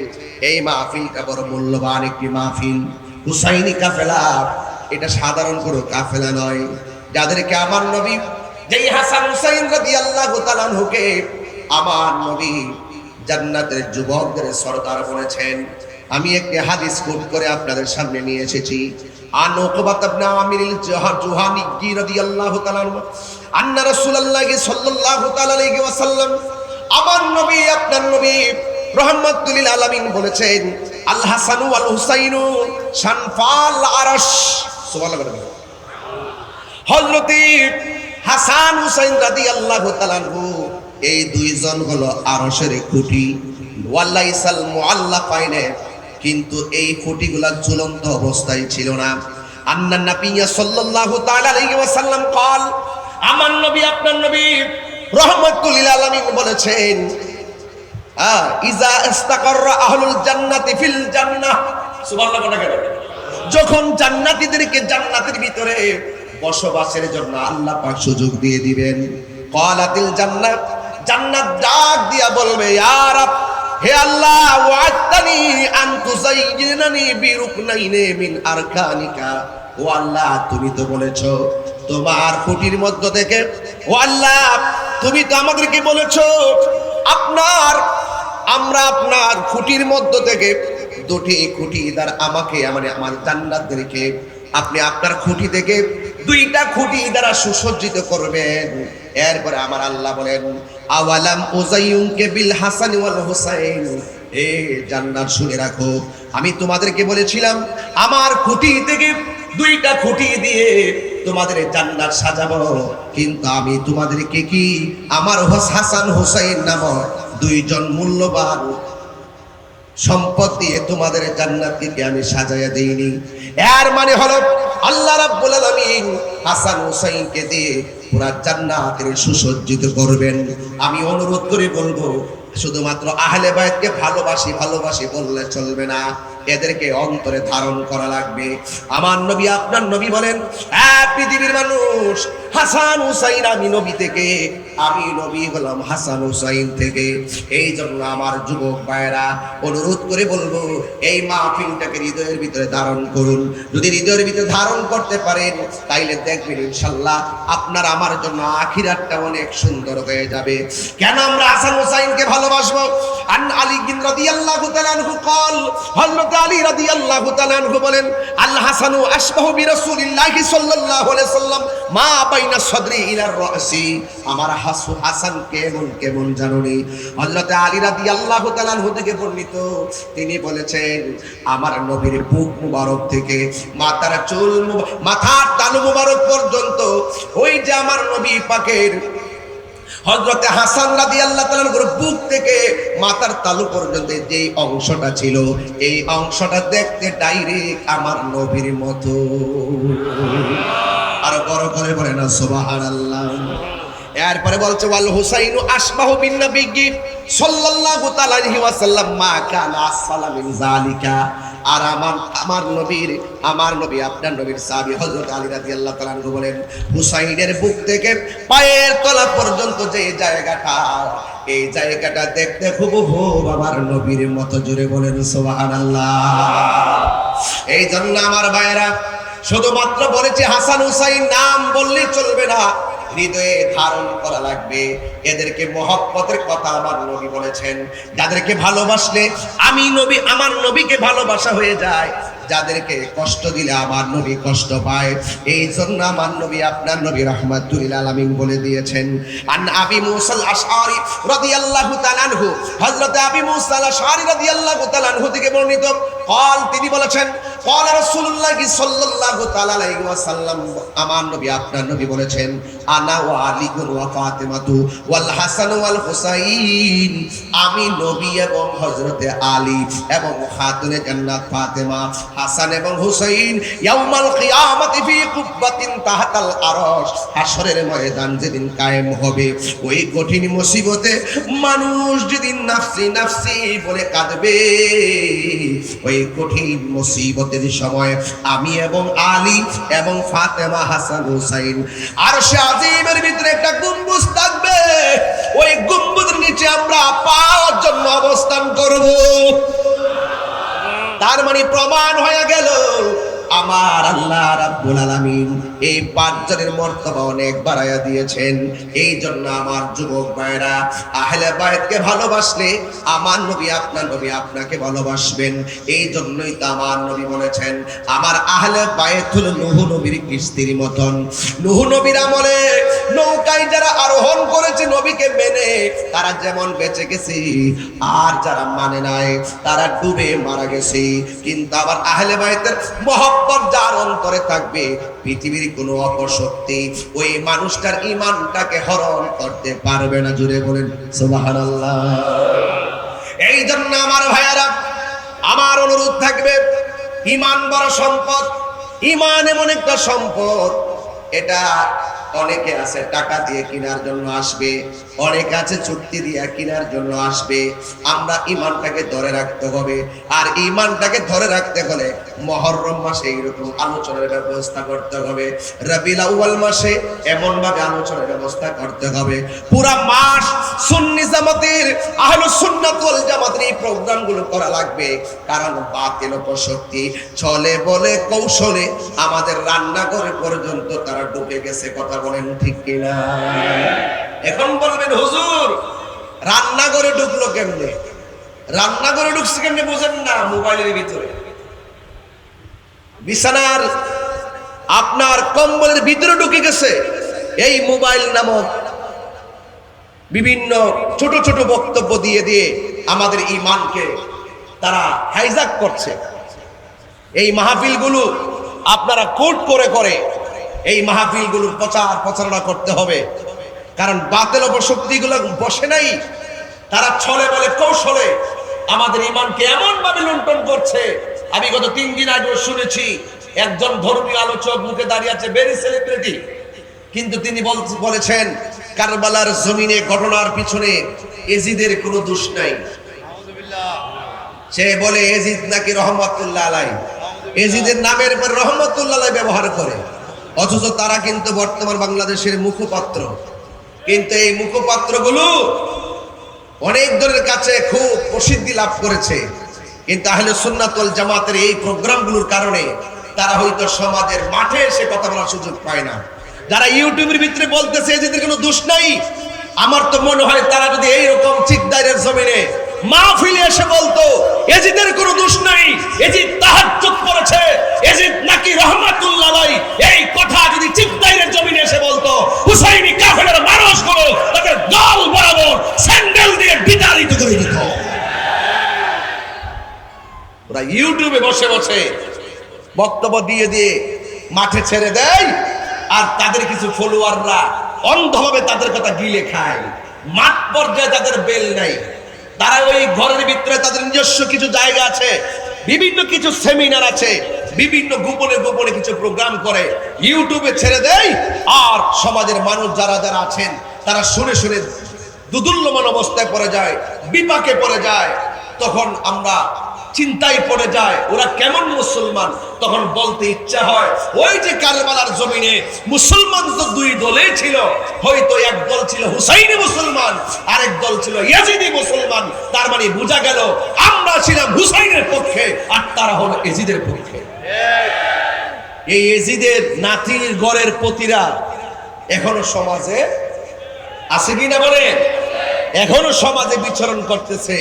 এই মাহফিলটা বড় মূল্যবান একটি মাহফিল। হুসাইনি কাফেলা এটা সাধারণ কোনো কাফেলা নয়, যাদেরকে আমার নবী, যেই হাসান হুসাইন রাদিয়াল্লাহু তাআলা আনহুকে আমার নবী জান্নাতের যুবকদের সরদার বলেছেন। আমি একটি হাদিস কোট করে আপনাদের সামনে নিয়ে এসেছি। আন উকবাত ইবনে আমির জুহানি রাদিয়াল্লাহু তাআলা আনহু আন্না রাসূলুল্লাহ সাল্লাল্লাহু তাআলা আলাইহি ওয়াসাল্লাম, আমার নবী আপনার নবী রাহমাতুল লিল আলামিন বলেছেন, আল হাসান ওয়াল হুসাইনু শানফাল আরশ। সুবহানাল্লাহ। হযরত হাসান হুসাইন রাদিয়াল্লাহু তাআলা আনহু এই 2 জন হলো আরশের খুঁটি। ওয়ালাইসাল মুআল্লাকাইনে, কিন্তু এই খুঁটিগুলা ঝুলন্ত অবস্থায় ছিল না। আন্নান নবিয়্য সাল্লাল্লাহু তাআলা আলাইহি ওয়াসাল্লাম قال, আমার নবী আপনার নবী রাহমাতুল লিল আলামিন বলেছেন, ইজা ইস্তাকাররা আহলুল জান্নাতি ফিল জান্নাহ। সুবহানাল্লাহ। যখন জান্নাতীদেরকে জান্নাতের ভিতরে বসবাসের জন্য আল্লাহ পাক সুযোগ দিয়ে দিবেন, ক্বালাতিল জান্নাত, জান্নাত ডাক দিয়া বলবে, ইয়া রাব, হে আল্লাহ, ওয়া'তানি আন তুযায়্যিনানি বিরুকনাইনি মিন আরকানিকা। ও আল্লাহ, তুমি তো বলেছো তোমার খুঁটির মধ্য থেকে, ও আল্লাহ তুমি তো আমাদেরকে বলেছো আমরা আপনার খুঁটির মধ্য থেকে 2টি খুঁটি দ্বারা আমাকে আমার জান্নাতদেরকে আপনি আপনার খুঁটি থেকে 2টা খুঁটি দ্বারা সুসজ্জিত করবেন। এরপরে আমার আল্লাহ বলেন, আওয়ালাম উযায়্যুনকে বিল হাসান ওয়াল হুসাইন। এ জান্নাত শুনে রাখো, আমি তোমাদেরকে বলেছিলাম আমার খুঁটি থেকে 2টা খুঁটি দিয়ে তোমাদের জান্নাত সাজাবো, কিন্তু আমি তোমাদেরকে কি আমার হাসান হুসাইন নামক 2 জন মূল্যবান সম্পদ দিয়ে তোমাদের জান্নাতকে আমি সাজায়া দেইনি। এর মানে হলো আল্লাহ রাব্বুল আলামিন হাসান হুসাইনকে দিয়ে পুরা জান্নাতের সুসজ্জিত করবেন। আমি অনুরোধ করে বলবো, শুধুমাত্র আহলে বায়তকে ভালোবাসি বললে চলবে না, এদেরকে অন্তরে ধারণ করা লাগবে। আমার নবী আপনার নবী বলেন, পৃথিবীর মানুষ হাসান হুসাইন আমি নবী থেকে, আমি নবী হলাম হাসান হুসাইন থেকে। এই জন্য আমার যুবক ভাইরা অনুরোধ করে বলবো, এই মাহফিলটাকে হৃদয়ের ভিতরে ধারণ করুন। যদি হৃদয়ের ভিতরে ধারণ করতে পারেন, তাইলে দেখবেন ইনশাআল্লাহ আপনার আমার জন্য আখিরাতটা অনেক সুন্দর হয়ে যাবে। কেন আমরা হাসান হুসাইনকে ভালোবাসবো? আন আলী রাদিয়াল্লাহু তাআলা আনহু قال হযরত আলী রাদিয়াল্লাহু তাআলা আনহু বলেন আল হাসানু আশবাহু বিরাসূলিল্লাহি সাল্লাল্লাহু আলাইহি সাল্লাম মা বাইনা সাদরি ইলা রাসি। আমার হাসান কেমন কেমন জানুনি। হযরত আলী রাদিয়াল্লাহু তাআলা আনহু থেকে বর্ণিত, তিনি বলেছেন আমার নবীর বুক মুবারক থেকে মাথার চুল মাথার তালু মুবারক পর্যন্ত ওই যে আমার নবী পাকের হযরত হাসান রাদিয়াল্লাহু তাআলার বুক থেকে মাথার তালু পর্যন্ত যে অংশটা ছিল, এই অংশটা দেখতে ডাইরেক্ট আমার নবীর মতো। আর বড় করে বলে না সুবহানাল্লাহ। এরপরে বলছে ওয়াল হুসাইনু আশবাহু বিন নবী সাল্লাল্লাহু তাআলা আলাইহি ওয়াসাল্লাম মা কানা আসফালা মিন যালিকা। আর আমার নবী আপনার নবীর সাহাবী হযরত আলী রাদিয়াল্লাহু তাআলা আনহু বলেন হুসাইনের বুক থেকে পায়ের তলা পর্যন্ত যে জায়গাটা, এই জায়গাটা দেখতে হুবহু আমার নবীর মতো। জোরে বলেন সুবহানাল্লাহ। এই জন্য আমার ভাইরা শুধুমাত্র বলেছি হাসান হুসাইন নাম বললেই চলবে না, হৃদয়ে ধারণ করা লাগবে। এদেরকে মহব্বতের কথা আমার নবী বলেছেন, যাদেরকে ভালোবাসলে আমি নবী আমার নবীকে ভালোবাসা হয়ে যায়, যাদেরকে কষ্ট দিলে আমার নবী কষ্ট পায়। এই জন্য আমার নবী আপনার নবী রাহমাতুল লিল আলামিন বলে দিয়েছেন আন আবি মুসা আল আশআরি রাদিয়াল্লাহু তাআলা আনহু, হযরত আবি মুসা আল আশআরি রাদিয়াল্লাহু তাআলা আনহু থেকে বর্ণিত قال তিনি বলেছেন قال রাসূলুল্লাহ সাল্লাল্লাহু তাআলা আলাইহি ওয়াসাল্লাম, আমার নবী আপনার নবী বলেছেন আনা ওয়া আলী ওয়া ফাতিমাতু ওয়াল হাসান ওয়াল হুসাইন, আমি নবী এবং হযরতে আলী এবং খাতুনে জান্নাত ফাতেমা হাসান এবং হুসাইন ইয়াউমাল কিয়ামতি ফি কুব্বাতিন তাহতাল আরশ, হাশরের ময়দান যেদিন কায়েম হবে, ওই কঠিন মুসিবতে মানুষ যেদিন নাফসি নাফসি বলে কাঁদবে, ওই কঠিন মুসিবতের সময় আমি এবং আলী এবং ফাতেমা হাসান হুসাইন আরশে আজিমের ভিতরে একটা গম্বুজ থাকবে, ওই গম্বুজের নিচে আমরা পাওয়ার জন্য অবস্থান করব। তার মানে প্রমাণ হয়ে গেল আমার আল্লাহ রাব্বুল আলামিন এই পাঁচজনের মর্তবা অনেক বাড়াইয়া দিয়েছেন। এই জন্য আমার যুবক ভাইরা আহলে বায়তকে ভালোবাসলে আমার নবী আপনার নবী আপনাকে ভালোবাসবেন। এই জন্যই তো আমার নবী বলেছেন আমার আহলে বায়ত হলো নূহ নবীর কিস্তির মতন। নূহ নবীর আমলে নৌকায় যারা আরোহণ করেছে নবীকে মেনে, তারা যেমন বেঁচে গেছে, আর যারা মানে নাই তারা ডুবে মারা গেছে। কিন্তু আবার আহলে বায়তের মহব্বত যার অন্তরে থাকবে, পৃথিবীর কোনো অপশক্তি ওই মানুষটার ঈমানটাকে হরণ করতে পারবে না। জুড়ে বলেন সুবহানাল্লাহ। এই জন্য আমার ভাইয়ারা আমার অনুরোধ থাকবে, ঈমান বড় সম্পদ। ঈমান এমন একটা সম্পদ, এটা অনেকে আছে টাকা দিয়ে কেনার জন্য আসবে, অনেকে আছে চুক্তি দিয়ে কেনার জন্য আসবে। আমরা ঈমানটাকে ধরে রাখতে হবে, আর ঈমানটাকে ধরে রাখতে হলে মুহররম মাসে এইরকম আলোচনার ব্যবস্থা করতে হবে, রবিউল আউয়াল মাসে এমন ভাবে আলোচনার ব্যবস্থা করতে হবে। পুরা মাস সুন্নি জামাতের আহলুস সুন্নাত ওয়াল জামাতের এই প্রোগ্রামগুলো করা লাগবে, কারণ বাতিল অপশক্তি চলে বলে কৌশলে আমাদের রান্নাঘরে পর্যন্ত তারা ঢুকে গেছে। কথা বলেন ঠিক কিনা? এখন বলবেন হুজুর রান্নাঘরে ঢুকলো কেমনে? রান্নাঘরে ঢুকছে কেমনে বুঝেন না? মোবাইলের ভিতরে, বিছানার আপনার কম্বলের ভিতরে ঢুকে গেছে। এই মোবাইল নামক বিভিন্ন ছোট ছোট বক্তব্য দিয়ে দিয়ে আমাদের ঈমানকে তারা হাইজ্যাক করছে। এই মাহফিলগুলো আপনারা কোট করে করে এই মাহফিলগুলোর প্রচারণা করতে হবে, কারণ বাতিল অপশক্তিগুলো বসে নাই, তারা ছলে বলে কৌশলে আমাদের ঈমানকে এমন ভাবে লুণ্ঠন করছে। আমি গত 3 দিন আগে শুনেছি একজন ধর্মীয় আলোচক মুখে দাঁড়িয়ে আছে, ভেরি সেলিব্রিটি, কিন্তু তিনি বলেছেন কারবালার জমিনে ঘটনার পিছনে এজিদের কোনো দোষ নাই। সে বলে এজিদ নাকি রহমতুল্লাহ আলাইহি, এজিদের নামের উপর রহমতুল্লাহ আলাইহি ব্যবহার করে, অথচ তারা কিন্তু বর্তমান বাংলাদেশের মুখপাত্র। কিন্তু এই মুখপাত্রগুলো অনেকজনের কাছে খুব প্রসিদ্ধি লাভ করেছে, কিন্তু আহলে সুন্নাত ওয়াল জামাতের এই প্রোগ্রামগুলোর কারণে তারা হয়তো সমাজের মাঠে এসে কথা বলার সুযোগ পায় না। যারা ইউটিউবের ভিতরে বলতেছে এদের কোনো দোষ নাই, আমার তো মনে হয় তারা যদি এইরকম চিকদারের জমিনে মাহফিলে এসে বলতো এজিদের কোনো দোষ নাই, এজিদ তাহাজ্জুদ পড়েছে, এজিদ নাকি রহমাতুল্লাহ আলাইহি, এই কথা যদি চিকদারের জমিনে এসে বলতো, হুসাইনি কাফেরের মানুষগুলো তাদের দল বরাবর স্যান্ডেল দিয়ে বিতাড়িত করে দিত। ওরা ইউটিউবে বসে বসে বক্তব্য দিয়ে দিয়ে মাঠে ছেড়ে দেয়, আর তাদের কিছু ফলোয়াররা অন্ধভাবে তাদের কথা গিলে খায়। মাঠ পর্যায়ে তাদের বেল নাই, তারা ওই ঘরের ভিতরে তাদের নিজস্ব কিছু জায়গা আছে, বিভিন্ন কিছু সেমিনার আছে, বিভিন্ন গোপনে গোপনে কিছু প্রোগ্রাম করে ইউটিউবে ছেড়ে দেয়। আর সমাজের মানুষ যারা যারা আছেন তারা শুনে শুনে দুদুল্যমান অবস্থায় পড়ে যায়, বিপাকে পড়ে যায়। তখন আমরা চিন্তায় পড়ে যায় ওরা কেমন মুসলমান। তখন বলতে ইচ্ছা হয় ওই যে কারবালার জমিনে মুসলমান তো দুই দলেই ছিল, হয়তো এক দল ছিল হুসাইনি মুসলমান, আরেক দল ছিল ইয়াজিদি মুসলমান। তার মানে বোঝা গেল আমরা ছিলাম হুসাইনের পক্ষে আর তারা হলো ইয়াজিদের পক্ষে। এই ইয়াজিদের নাতির গড়ের পতিরা এখনো সমাজে আছে কিনা বলে, এখনো সমাজে বিচরণ করতেছে।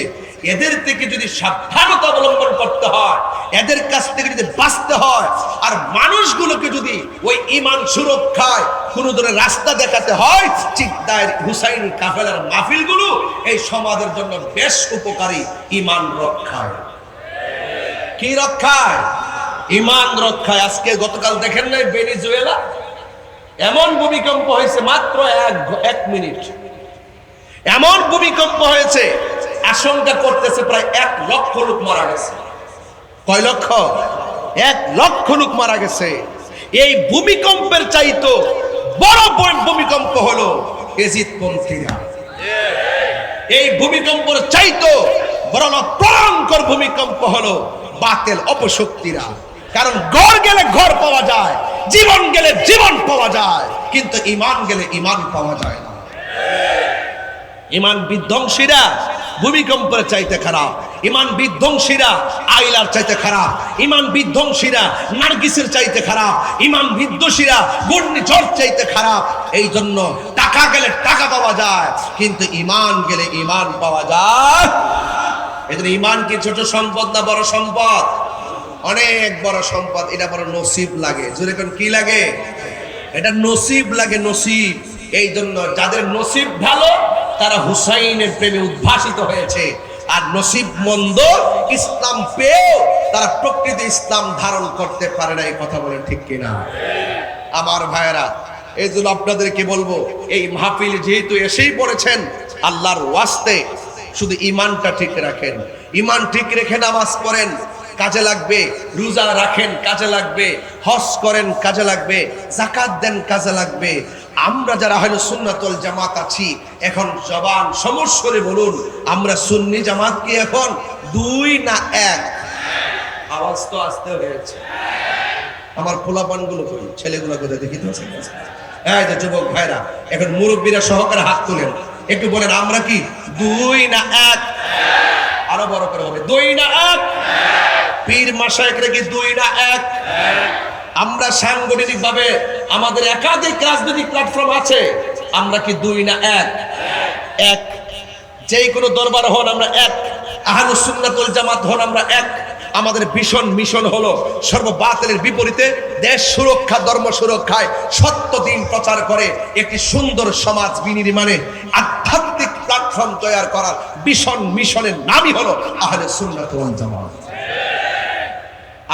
এদের থেকে যদি সাবধানতা অবলম্বন করতে হয়, এদের কাছ থেকে যদি বাঁচতে হয়, আর মানুষগুলোকে যদি ওই ঈমান সুরক্ষায় কোনো ধরনের রাস্তা দেখাতে হয়, ঠিক তাই হুসাইনি কাফেলার মাহফিলগুলো এই সমাজের জন্য বেশ উপকারী। ঈমান রক্ষায়, কি রক্ষায়? ঈমান রক্ষায়। আজকে গতকাল দেখেন নাই ভেনেজুয়েলা এমন ভূমিকম্প হয়েছে, মাত্র এক মিনিট এমন ভূমিকম্প হয়েছে, আশঙ্কা করতেছে প্রায় 1 লক্ষ লোক মারা গেছে। কয় লক্ষ? 1 লক্ষ লোক মারা গেছে। এই ভূমিকম্পের চাইতো বড় ভূমিকম্প হলো এজিদপন্থীরা। এই ভূমিকম্পের চাইতো বড় ভয়ঙ্কর ভূমিকম্প হলো বাতিল অপশক্তিরা। কারণ গড় গেলে ঘর পাওয়া যায়, জীবন গেলে জীবন পাওয়া যায়, কিন্তু ঈমান গেলে ঈমান পাওয়া যায় না। ঈমান বিধ্বংসীরা ভূমিকম্পের চাইতে খারাপ, ঈমান বিধ্বংসীরা আইলার চাইতে খারাপ, ঈমান বিধ্বংসীরা নার্গিসের চাইতে খারাপ, ঈমান বিধ্বংসীরা ঘূর্ণিঝড় চাইতে খারাপ। এই জন্য টাকা গেলে টাকা পাওয়া যায়, কিন্তু ঈমান গেলে ঈমান পাওয়া যায়। এদের ঈমান কি ছোট সম্পদ না বড় সম্পদ? অনেক বড় সম্পদ। এটা বড় নসিব লাগে। জোরে কোন কি লাগে? এটা নসিব লাগে, নসিব। এই জন্য যাদের নসিব ভালো তারা হুসাইনের প্রেমে উদ্ভাসিত হয়েছে, আর নসিব মন্দ ইসলাম পেয়েও তারা প্রকৃত ইসলাম ধারণ করতে পারে না। এই কথা বলেন ঠিক কিনা আমার ভাইয়েরা? এই জন্য আপনাদেরকে বলবো, এই মাহফিল যেহেতু এসেই পড়েছেন, আল্লাহর ওয়াস্তে শুধু ঈমানটা ঠিক রাখেন। ঈমান ঠিক রেখে নামাজ পড়েন, কাজে লাগবে। রোজা রাখেন, কাজে লাগবে। হজ করেন, কাজে লাগবে। যাকাত দেন, কাজে লাগবে। আমরা যারা হলো সুন্নাতুল জামাত আছি, এখন জবান সমস্যরে বলুন, আমরা সুন্নি জামাত কি এখন 2 না 1? আওয়াজ তো আসতে হয়েছে। আমার পোলাপানগুলো কই, ছেলেগুলো কোথায় দেখি তো? এই যে যুবক ভাইরা, এখন মুরব্বীরা সহকারে হাত তোলেন, একটু বলেন আমরা কি 2 না 1? আরো বড় করে হবে, 2 না 1? পীর মাশায়েখরা কি 2 না 1? আমরা সাংগঠনিক ভাবে আমাদের একাধিক রাজনৈতিক প্ল্যাটফর্ম আছে, আমরা কি 2 না 1? 1। যেই কোনো দরবার হন আমরা 1, আহলুস সুন্নাত ওয়াল জামাত হন আমরা 1। আমাদের ভীষণ মিশন হলো সর্ববাতিলের বিপরীতে দেশ সুরক্ষা, ধর্ম সুরক্ষায় সত্য দিন প্রচার করে একটি সুন্দর সমাজ বিনির্মাণে আধ্যাত্মিক প্ল্যাটফর্ম তৈরি করার ভীষণ মিশনের নামই হলো আহলে সুন্নাত ওয়াল জামাত।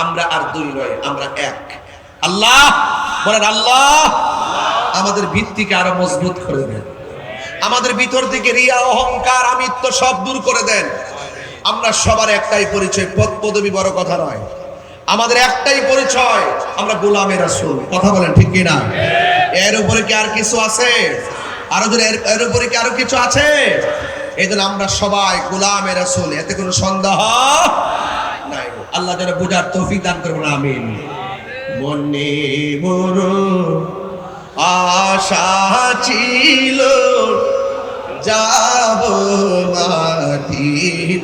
আমরা আর 2 নয়, আমরা 1। আল্লাহ বলেন, আল্লাহ আমাদের ভিত্তিকে আরো মজবুত করে দেন, আমাদের ভিতর থেকে রিয়া, অহংকার, আমিত্ব সব দূর করে দেন। আমরা সবার একটাই পরিচয়, পদ পদবি বড় কথা নয়, আমাদের একটাই পরিচয়, আমরা গোলামে রাসূল। কথা বলেন ঠিক কিনা? এর উপরে কি আর কিছু আছে? আরো যদি এর উপরে কি আরো কিছু আছে? এই জন্য আমরা সবাই গোলামে রাসূল, এতে কোনো সন্দেহ নাই। আল্লাহ যেন বুঝার তৌফিক দান করবেন, আমিন। মনে বড় আশা ছিল যাব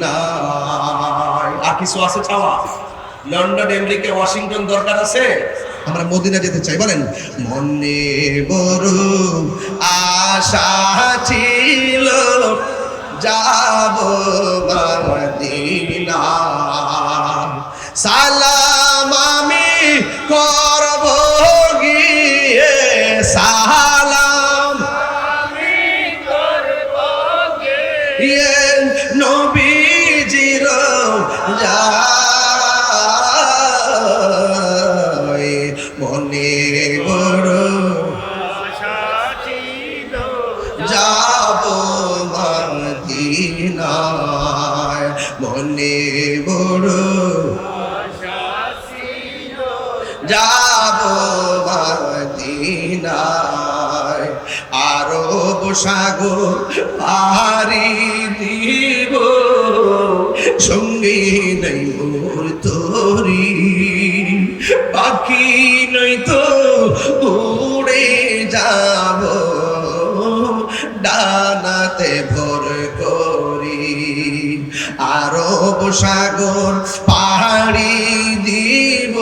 মদিনায়। আর কিছু আছে চাওয়া? লন্ডন, আমেরিকা, ওয়াশিংটন দরকার আছে? আমরা মদিনা যেতে চাই, বলেন। মনে বড় আশা ছিল যাব মদিনা, সালাম আমি করব গিয়ে, সালাম ইয়ে নবীজির যায়, মনে বড় যাব মদিনায়, মনে বড় যাব মদিনায়, আরব সাগর পাড়ি দিব, সঙ্গে নাই মোর তোরি, পাখি নই তো উড়ে যাব ডানাতে ভর করি, আরব সাগর পাড়ি দিব,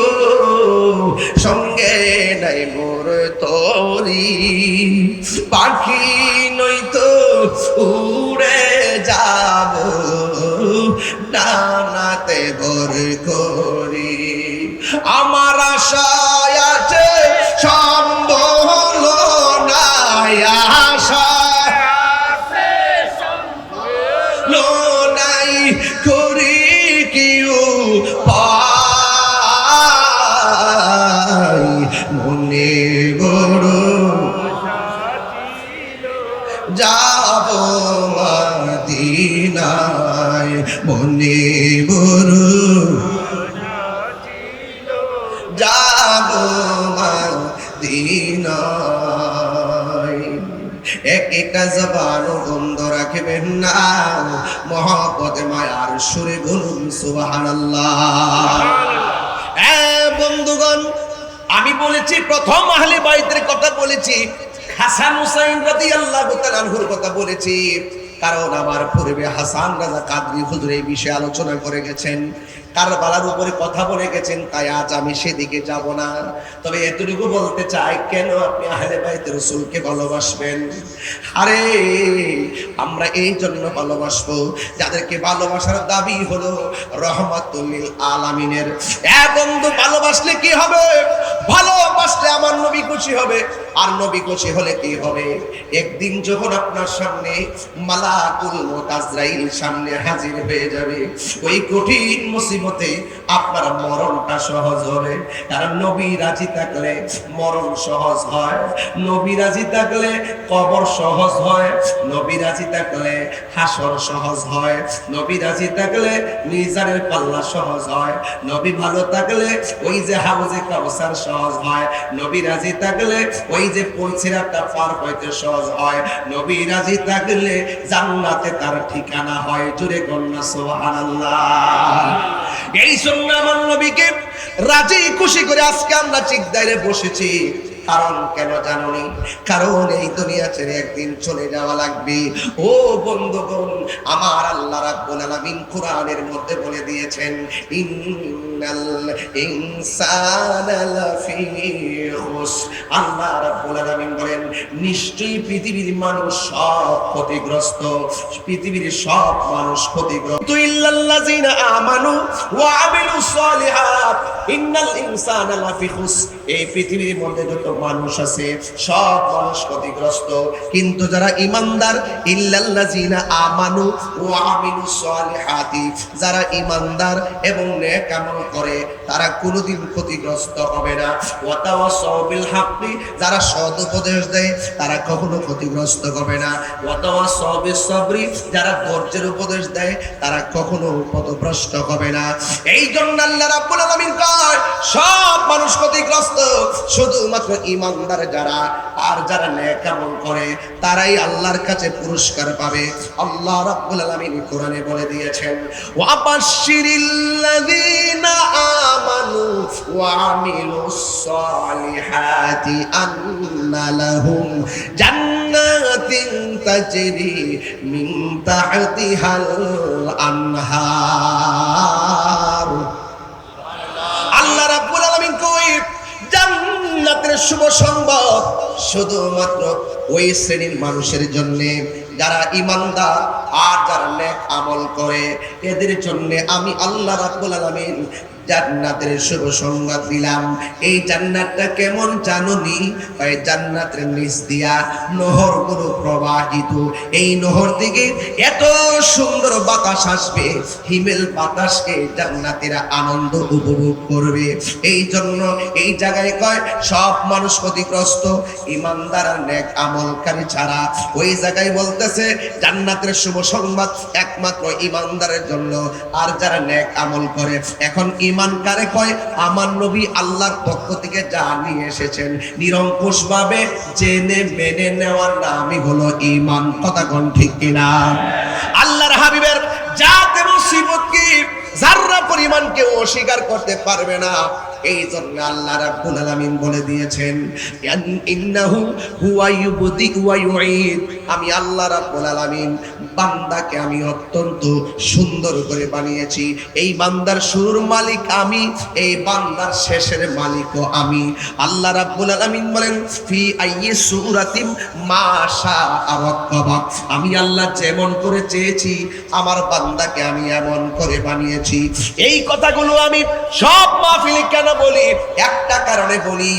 সঙ্গে নাই মোর তোরি, পাখি নই তো উড়ে যাব ডানাতে ভর করি, আমার আশায় আছে সম্বল নাই, আশা নাই করি কেউ পাই, মনে বড় যাব মদিনায়, মনে বড় যাব মদিনায়, এক একা জবান বন্ধ রাখবেন না, মহব্বতে মায়ার সুরে বলুন সুবহানাল্লাহ। বন্ধুগণ, আমি বলেছি প্রথম আহলে বাইতের কথা বলেছি, হাসান হুসাইন রাদিয়াল্লাহু তাআলা আনহুর কথা বলেছি, কারণ আমার পূর্বে হাসান রাজা কাদরি হুজুর এই বিষয়ে আলোচনা করে গেছেন, কারবালার উপরে কথা বলে গেছেন, তাই আজ আমি সেদিকে যাব না। তবে এতটুকু বলতে চাই, কেন আপনি আহলে বাইতের রাসূলকে ভালোবাসবেন? আরে আমরা এই জন্য ভালোবাসবো, যাদেরকে ভালোবাসার দাবি হলো রহমাতুল লিল আলামিনের। বন্ধু, ভালোবাসলে কি হবে? ভালোবাসলে আমার নবী খুশি হবে, আর নবী খুশি হলে কি হবে? একদিন যখন আপনার সামনে মালাকুল মউত আজরাইল সামনে হাজির হয়ে যাবে, ওই কঠিন মুসিবতে আপনার মরণটা সহজ হবে, কারণ নবী রাজি থাকলে মরণ সহজ হয়, নবী রাজি থাকলে কবর সহজ হয়, নবী রাজি থাকলে হাসর সহজ হয়, নবী রাজি থাকলে মিজানের পাল্লা সহজ হয়, নবী ভালো থাকলে ওই যে হাউজে কাউসার সহজ হয়, নবী রাজি থাকলে ওই যে পলসিরাটা পার হইতে সহজ হয়, নবী রাজি থাকলে জান্নাতে তার ঠিকানা হয়। জোরে কন্যা সুবহানাল্লাহ। এই জন্য আমার নবীকে রাজি খুশি করে আজকে আমরা চিকদারে বসেছি। কারণ কেন জানোনি? কারণ এই দুনিয়া ছেড়ে একদিন চলে যাওয়া লাগবে। ও বন্ধুগণ, আমার আল্লাহ রাব্বুল আলামিন কোরআনের মধ্যে বলে দিয়েছেন, ইন্নাল ইনসানা লাফি খুসর। আল্লাহ রাব্বুল আলামিন বলেন, নিশ্চয়ই পৃথিবীর মানুষ সব ক্ষতিগ্রস্ত, পৃথিবীর সব মানুষ ক্ষতিগ্রস্ত, ইল্লাল্লাযিনা আমানু ওয়া আমিলুস সালিহাত ইন্নাল ইনসানা লাফি খুসর। এই পৃথিবীর মধ্যে যত মানুষ আছে সব মানুষ ক্ষতিগ্রস্ত, কিন্তু যারা ঈমানদার, ইল্লাল্লাযিনা আমানু ওয়া আমিলুস সালিহাতি, যারা ঈমানদার এবং নেক আমল করে তারা কোনোদিন ক্ষতিগ্রস্ত হবে না। ওয়া তাওয়াসাউ বিল হাক্কি, যারা সৎ উপদেশ দেয় তারা কখনো ক্ষতিগ্রস্ত হবে না। ওয়া তাওয়াসাউ বিস সাবরি, যারা ধৈর্যের উপদেশ দেয় তারা কখনো পথভ্রষ্ট হবে না। এই জন্য আল্লাহ রাব্বুল আলামিন কয়, সব মানুষ ক্ষতিগ্রস্ত, শুধুমাত্র ঈমানদার যারা আর যারা নেক আমল করে তারাই আল্লাহর কাছে পুরস্কার পাবে। আল্লাহ রাব্বুল আলামিন কোরআনে বলে দিয়েছেন, ওয়া বাশশিরিল্লাযীনা আমানু ওয়া আমিলুস সালিহাতি আন্না লাহুম জান্নাতিন তাজরি মিন তাহতিহাল আনহার। আল্লাহ রাব্বুল আলামিন কই, শুভ সংবাদ শুধুমাত্র ওই শ্রেণীর মানুষের জন্য যারা ঈমানদার আর যারা নেক আমল করে, এদের জন্য আমি আল্লাহ রাব্বুল আলামিন জান্নাতের শুভ সংবাদ দিলাম। এই জান্নাতটা কেমন জানুনি? ওই জান্নাতের নিচ দিয়া নহরগুলো প্রবাহিত, এই নহর থেকে এত সুন্দর বাতাস আসবে, হিমেল বাতাসকে জান্নাতীরা আনন্দ উপভোগ করবে। এই জন্য এই জায়গায় কয় সব মানুষ ক্ষতিগ্রস্ত, ঈমানদার আর নেক আমলকারী ছাড়া। ওই জায়গায় বলতেছে জান্নাতের শুভ সংবাদ একমাত্র ঈমানদারের জন্য, আর যারা নেক আমল করে। এখন ঈমান কারে কয়? আমার নবী আল্লাহর পক্ষ থেকে যা নিয়ে এসেছেন নিরঙ্কুশ ভাবে জেনে মেনে নেওয়ার নামই হলো ঈমান। কথা কোন ঠিক কিনা? আল্লাহর হাবিবের জাত এবং সিফত কি যারা পরিমাণ কেউ অস্বীকার করতে পারবে না। এই জন্য আল্লাহ রাব্বুল আলামিন বলে দিয়েছেন ইন্নাহু হুয়া ইউবদি ওয়া ইউঈদ। আমি আল্লাহ রাব্বুল আলামিন বান্দাকে আমি অত্যন্ত সুন্দর করে বানিয়েছি। এই বান্দার শুরুর মালিক আমি, এই বান্দার শেষের মালিকও আমি। আল্লাহ রাব্বুল আলামিন বলেন ফি আইয়ি সূরাতিম মা শাআ রাক্কাবা। আমি আল্লাহ যেমন করে চেয়েছি আমার বান্দাকে আমি এমন করে বানিয়েছি। এই কথাগুলো আমি সব মাহফিলে কেন বলি? একটা কারণে বলি,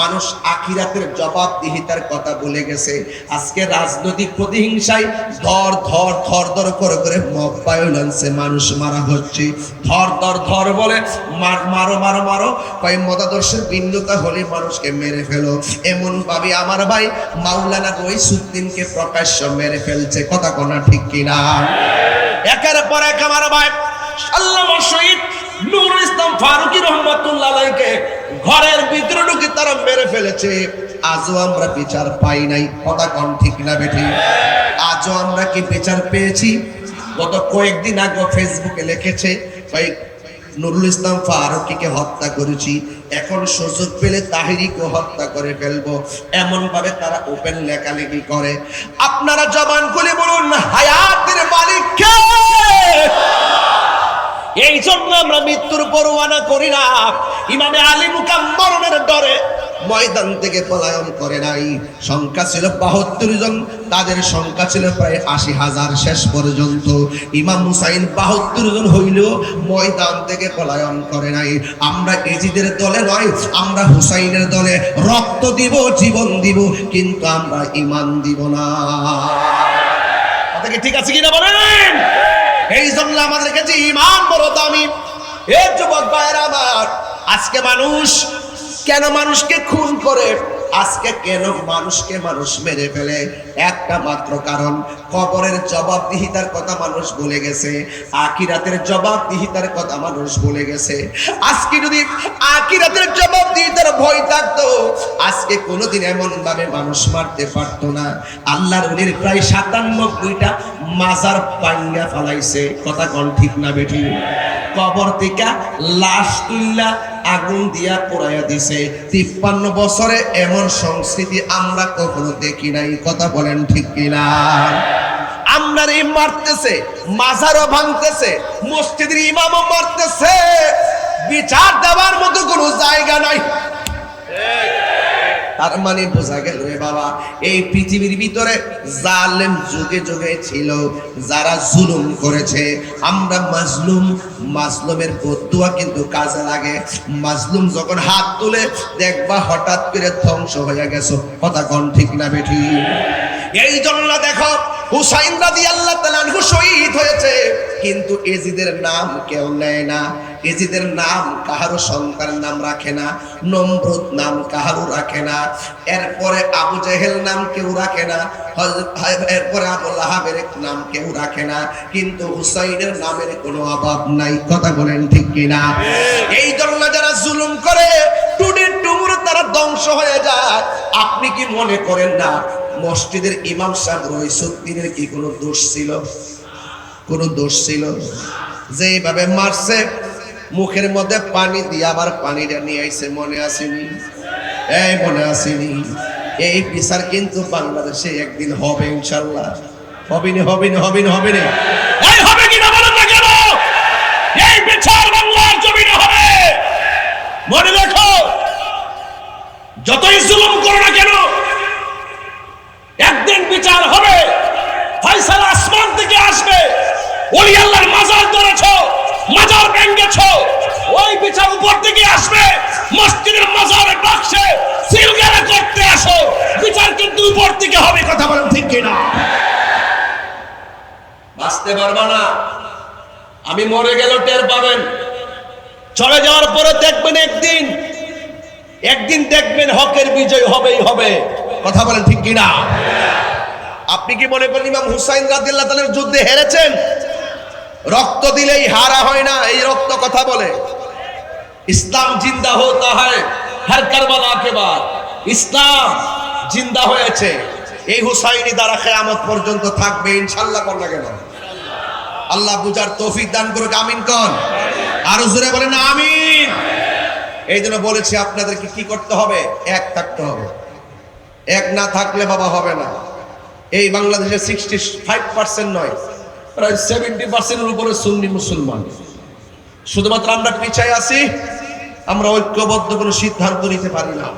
মানুষ আখিরাতের জবাবদিহিতার কথা ভুলে গেছে। আজকে রাজনৈতিক প্রতিহিংসায় ধর ধর ধর ধর করে করে মব ভায়োলেন্সে মানুষ মারা হচ্ছে। ধর ধর ধর বলে মারো মারো মারো, কয় মতাদর্শের ভিন্নতা হলে মানুষকে মেরে ফেলো। এমন ভাবে আমার ভাই মাওলানা গইসুদ্দিনকে প্রকাশ্য মেরে ফেলছে। কথা কোনা ঠিক কিনা? একের পর এক আমার ভাই আল্লামা শহীদ নুরুল ইসলাম ফারুকী রহমাতুল্লাহ আলাইহিকে ঘরের ভিতরে ঢুকে তারা মেরে ফেলেছে। আজও আমরা বিচার পাই নাই। কথা কোন ঠিক না বেঠি? আজও আমরা কি বিচার পেয়েছি? গত কয়েকদিন আগে ফেসবুকে লিখেছে নুরুল ইসলাম ফারুকীকে হত্যা করেছি, এখন সুযোগ পেলে তাহিরিকে হত্যা করে ফেলবো, এমন ভাবে তারা ওপেন লেখালেখি করে। আপনারা জবান খুলে বলুন হায়াতের মালিক কে? এই জন্য আমরা মৃত্যুর পরোয়ানা করি না। ইমামে আলী মুকাম মরণের ডরে ময়দান থেকে পলায়ন করে নাই। সংখ্যা ছিল ৭২ জন, তাদের সংখ্যা ছিল প্রায় ৮০,০০০ শেষ পর্যন্ত। ইমাম হুসাইন ৭২ জন হইলেও ময়দান থেকে পলায়ন করে নাই। আমরা এজিদের দলে নয়, আমরা হুসাইনের দলে। রক্ত দিব, জীবন দিব, কিন্তু আমরা ঈমান দিব না। আপনাকে ঠিক আছে কিনা বলেন? এই জন্য আমাদের কাছে ঈমান বড় দামি। এই যুবক ভাইয়েরা আমার, আজকে মানুষ কেন মানুষকে খুন করে? আজকে কেন মানুষকে মানুষ মেরে ফেলে? একটা মাত্র কারণ, কবরের জবাবদিহিতার কথা মানুষ ভুলে গেছে, আখিরাতের জবাবদিহিতার কথা মানুষ ভুলে গেছে। আজকে যদি আখিরাতের জবাবদিহিতার ভয় থাকতো, আজকে কোনোদিন এমন ভাবে মানুষ মারতে পারতো না। আল্লাহর ওলির প্রায় ৯৭টা মাজার ভাঙা ফেলাইছে। কথা কোন ঠিক না বেঠি? কবর থেকে লাশ তুল্লা আগুন দিয়া পোড়াইয়া দিছে। ৫৩ বছরে এমন সংস্কৃতি আমরা কখনো দেখি নাই। কথা বলেন ঠিক কিনা? আমরা মারতেছে, মাজারও ভাঙতেছে, মসজিদের ইমামও মারতেছে, বিচার দেওয়ার মতো কোনো জায়গা নাই। তার মানে বোঝা গেল রে বাবা, এই পৃথিবীর ভিতরে জালেম যুগে যুগে ছিল, যারা জুলুম করেছে। আমরা মাজলুম, মাজলুমের বদদুয়া কিন্তু কাজে লাগে। মাজলুম যখন হাত তুলে দেখবা হঠাৎ করে ধ্বংস হয়ে গেছে। কথা কোন ঠিক না বেঠি? এই জন্য দেখো হুসাইন রাদিয়াল্লাহু তাআলা আনহু শহীদ হয়েছে, কিন্তু এজিদের নাম কেউ নেয় না। এজিদের নাম কাহারো সন্তান নাম রাখে না, নমরুদ নাম কাহারো রাখে না, এরপরে আবু জেহেল নাম কেউ রাখে না, এরপরে আবু লাহাবের নাম কেউ রাখে না, কিন্তু হুসাইনের নামের কোনো অভাব নাই। কথা বলেন ঠিক কিনা? এই জন্য যারা জুলুম করে টুডির টুমুর তারা ধ্বংস হয়ে যায়। আপনি কি মনে করেন না মসজিদের ইমাম সাহেব গইসুদ্দিনের কি কোনো দোষ ছিল? কোনো দোষ ছিল? যেভাবে মারছে, মুখের মধ্যে পানি দিয়ে আবার পানিটা নিয়ে আইছে, মনে আসেনি? এই মনে আসেনি? এই বিচার কিন্তু বাংলাদেশে একদিন হবে ইনশাআল্লাহ। হবে না? হবে না? হবে না? হবে না? এই হবে কি না বলেন না কেন? এই বিচার বাংলার জমিনে হবে। মনে রাখো, যতই আছো, ওই বিচার উপর থেকে আসবে। মসজিদের মাজারের বাক্সে সিলগালা করতে আসো, বিচার কিন্তু উপর থেকে হবে। কথা বলেন ঠিক কিনা? বাঁচতে পারবা না। আমি মরে গেল টের পাবেন, চলে যাওয়ার পরে দেখবেন একদিন দেখবেন হকের বিজয় হবেই হবে। কথা বলেন ঠিক কিনা? আপনি কি মনে করেন ইমাম হুসাইন রাদিয়াল্লাহু তাআলার যুদ্ধে হেরেছেন? রক্ত দিলেই হারা হয় না, এই রক্ত কথা বলে। ইসলাম জিন্দা হতা হয় হর কারবালা কে বাদ। ইসলাম জিন্দা হয়েছে, এই হুসাইনি দ্বারা কিয়ামত পর্যন্ত থাকবে ইনশাআল্লাহ। কোন লাগে না? আল্লাহ বুঝার তৌফিক দান করুক, আমিন কোন? আর জোরে বলেন আমিন। এই জন্য বলেছি আপনাদেরকে কি করতে হবে? এক থাকতে হবে। এক না থাকলে বাবা হবে না। এই বাংলাদেশে 65% নয়, প্রায় 70% এর উপরে সুন্নি মুসলমান। শুধুমাত্র আমরা পিছায় আছি, আমরা ঐক্যবদ্ধ কোনো সিদ্ধান্ত নিতে পারি না।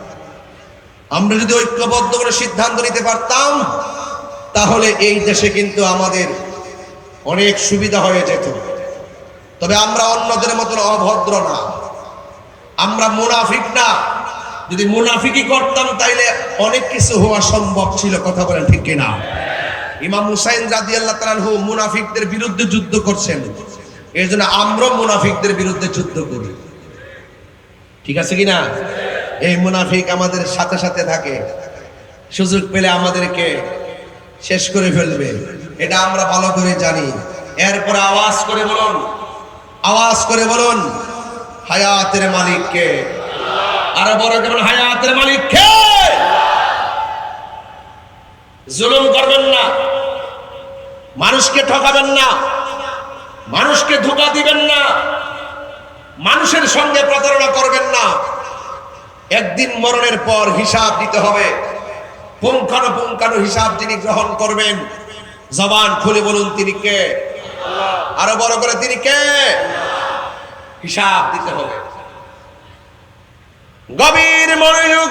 আমরা যদি ঐক্যবদ্ধ করে সিদ্ধান্ত নিতে পারতাম, তাহলে এই দেশে কিন্তু আমাদের অনেক সুবিধা হয়ে যেত। তবে আমরা অন্যদের মতন অভদ্র না, আমরা মুনাফিক না। যদি মুনাফিকি করতাম তাইলে অনেক কিছু হওয়া সম্ভব ছিল। কথা বলেন ঠিক কিনা? ইমাম হুসাইন রাদিয়াল্লাহু তাআলা আনহু মুনাফিকদের বিরুদ্ধে যুদ্ধ করছেন, এই জন্য আমরা মুনাফিকদের বিরুদ্ধে যুদ্ধ করি। ঠিক আছে কিনা? এই মুনাফিক আমাদের সাথে সাথে থাকে, সুযোগ পেলে আমাদেরকে শেষ করে ফেলবে, এটা আমরা ভালো করে জানি। এরপর আওয়াজ করে বলুন, আওয়াজ করে বলুন, হায়াতের মালিক কে? আরো বড় কেমন? হায়াতের মালিক কে? জুলুম করবেন না, মানুষকে ঠকাবেন না, মানুষকে ধোঁকা দিবেন না, মানুষের সঙ্গে প্রতারণা করবেন না। একদিন মরণের পর হিসাব দিতে হবে, পুঙ্খানুপুঙ্খানু হিসাব যিনি গ্রহণ করবেন। জবান খুলে বলুন তিনি কে? আরো বড় করে, তিনি কে? হিসাব দিতে হবে। গভীর মনোযোগ,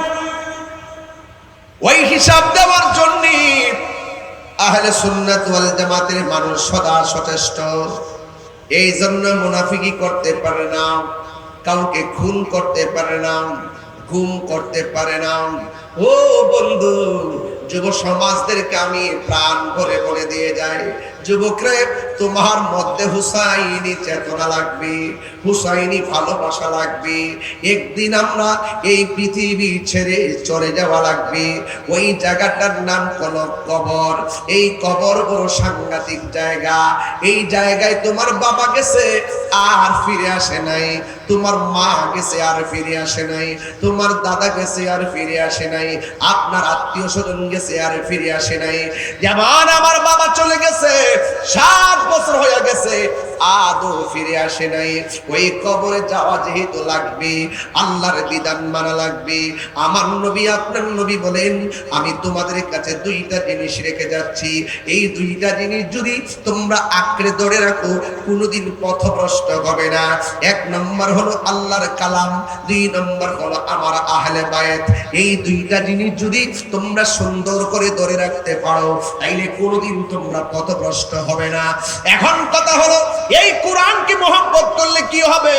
ওই হিসাব দেওয়ার জন্য আহলে সুন্নাত ওয়াল জামাতের মানুষ সদা সচেষ্ট। এই জন্য মুনাফিকি করতে পারে না, কাউকে খুন করতে পারে না, গুম করতে পারে না। ও বন্ধু, যুব সমাজদেরকে আমি প্রাণ ভরে বলে দিয়ে যাই, যুবকরে তোমার মধ্যে হুসাইনি চেতনা লাগবে, হুসাইনি ভালোবাসা লাগবে। একদিন আমরা এই পৃথিবী ছেড়ে চলে যাওয়া লাগবে। ওই জায়গাটার নাম কোন কবর। এই কবর বড় সাংঘাতিক জায়গা। এই জায়গায় তোমার বাবা গেছে আর ফিরে আসে নাই, তোমার মা গেছে আর ফিরে আসে নাই, তোমার দাদা গেছে আর ফিরে আসে নাই, আপনার আত্মীয় স্বজন গেছে আর ফিরে আসে নাই। যেমন আমার বাবা চলে গেছে, 7 বছর হয়ে গেছে, আদৌ ফিরে আসে নাই। ওই কবরে যাওয়া যেহেতু লাগবে, আল্লাহর বিধান মানা লাগবে। আমার নবী, আপনার নবী বলেন, আমি তোমাদের কাছে 2টা জিনিস রেখে যাচ্ছি। এই 2টা জিনিস যদি তোমরা আঁকড়ে ধরে রাখো, কোনোদিন পথভ্রষ্ট হবে না। 1 নম্বর হলো আল্লাহর কালাম, 2 নম্বর হলো আমার আহলে বায়াত। এই 2টা জিনিস যদি তোমরা সুন্দর করে ধরে রাখতে পারো, তাইলে কোনোদিন তোমরা পথভ্রষ্ট হবে না। এখন কথা হলো, এই কোরআনকে মহব্বত করলে কি হবে?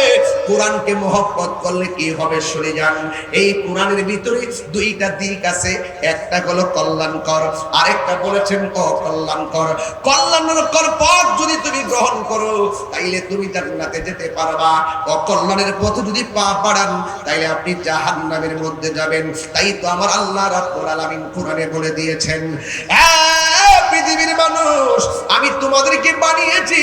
কোরআনকে মহব্বত করলে কি হবে শুনে যান। এই কোরআনের ভিতরে 2টা দিক আছে, একটা হলো কল্যাণকর, আরেকটা বলেছেন অকল্যাণকর। কল্যাণকর পথ যদি তুমি গ্রহণ করো, তাইলে তুমি জান্নাতে যেতে পারবা। অকল্যাণের পথে যদি পা বাড়ান, তাইলে আপনি জাহান্নামের মধ্যে যাবেন। তাই তো আমার আল্লাহ রাব্বুল আলামিন কোরআনে বলে দিয়েছেন, পৃথিবীর মানুষ, আমি তোমাদেরকে বানিয়েছি,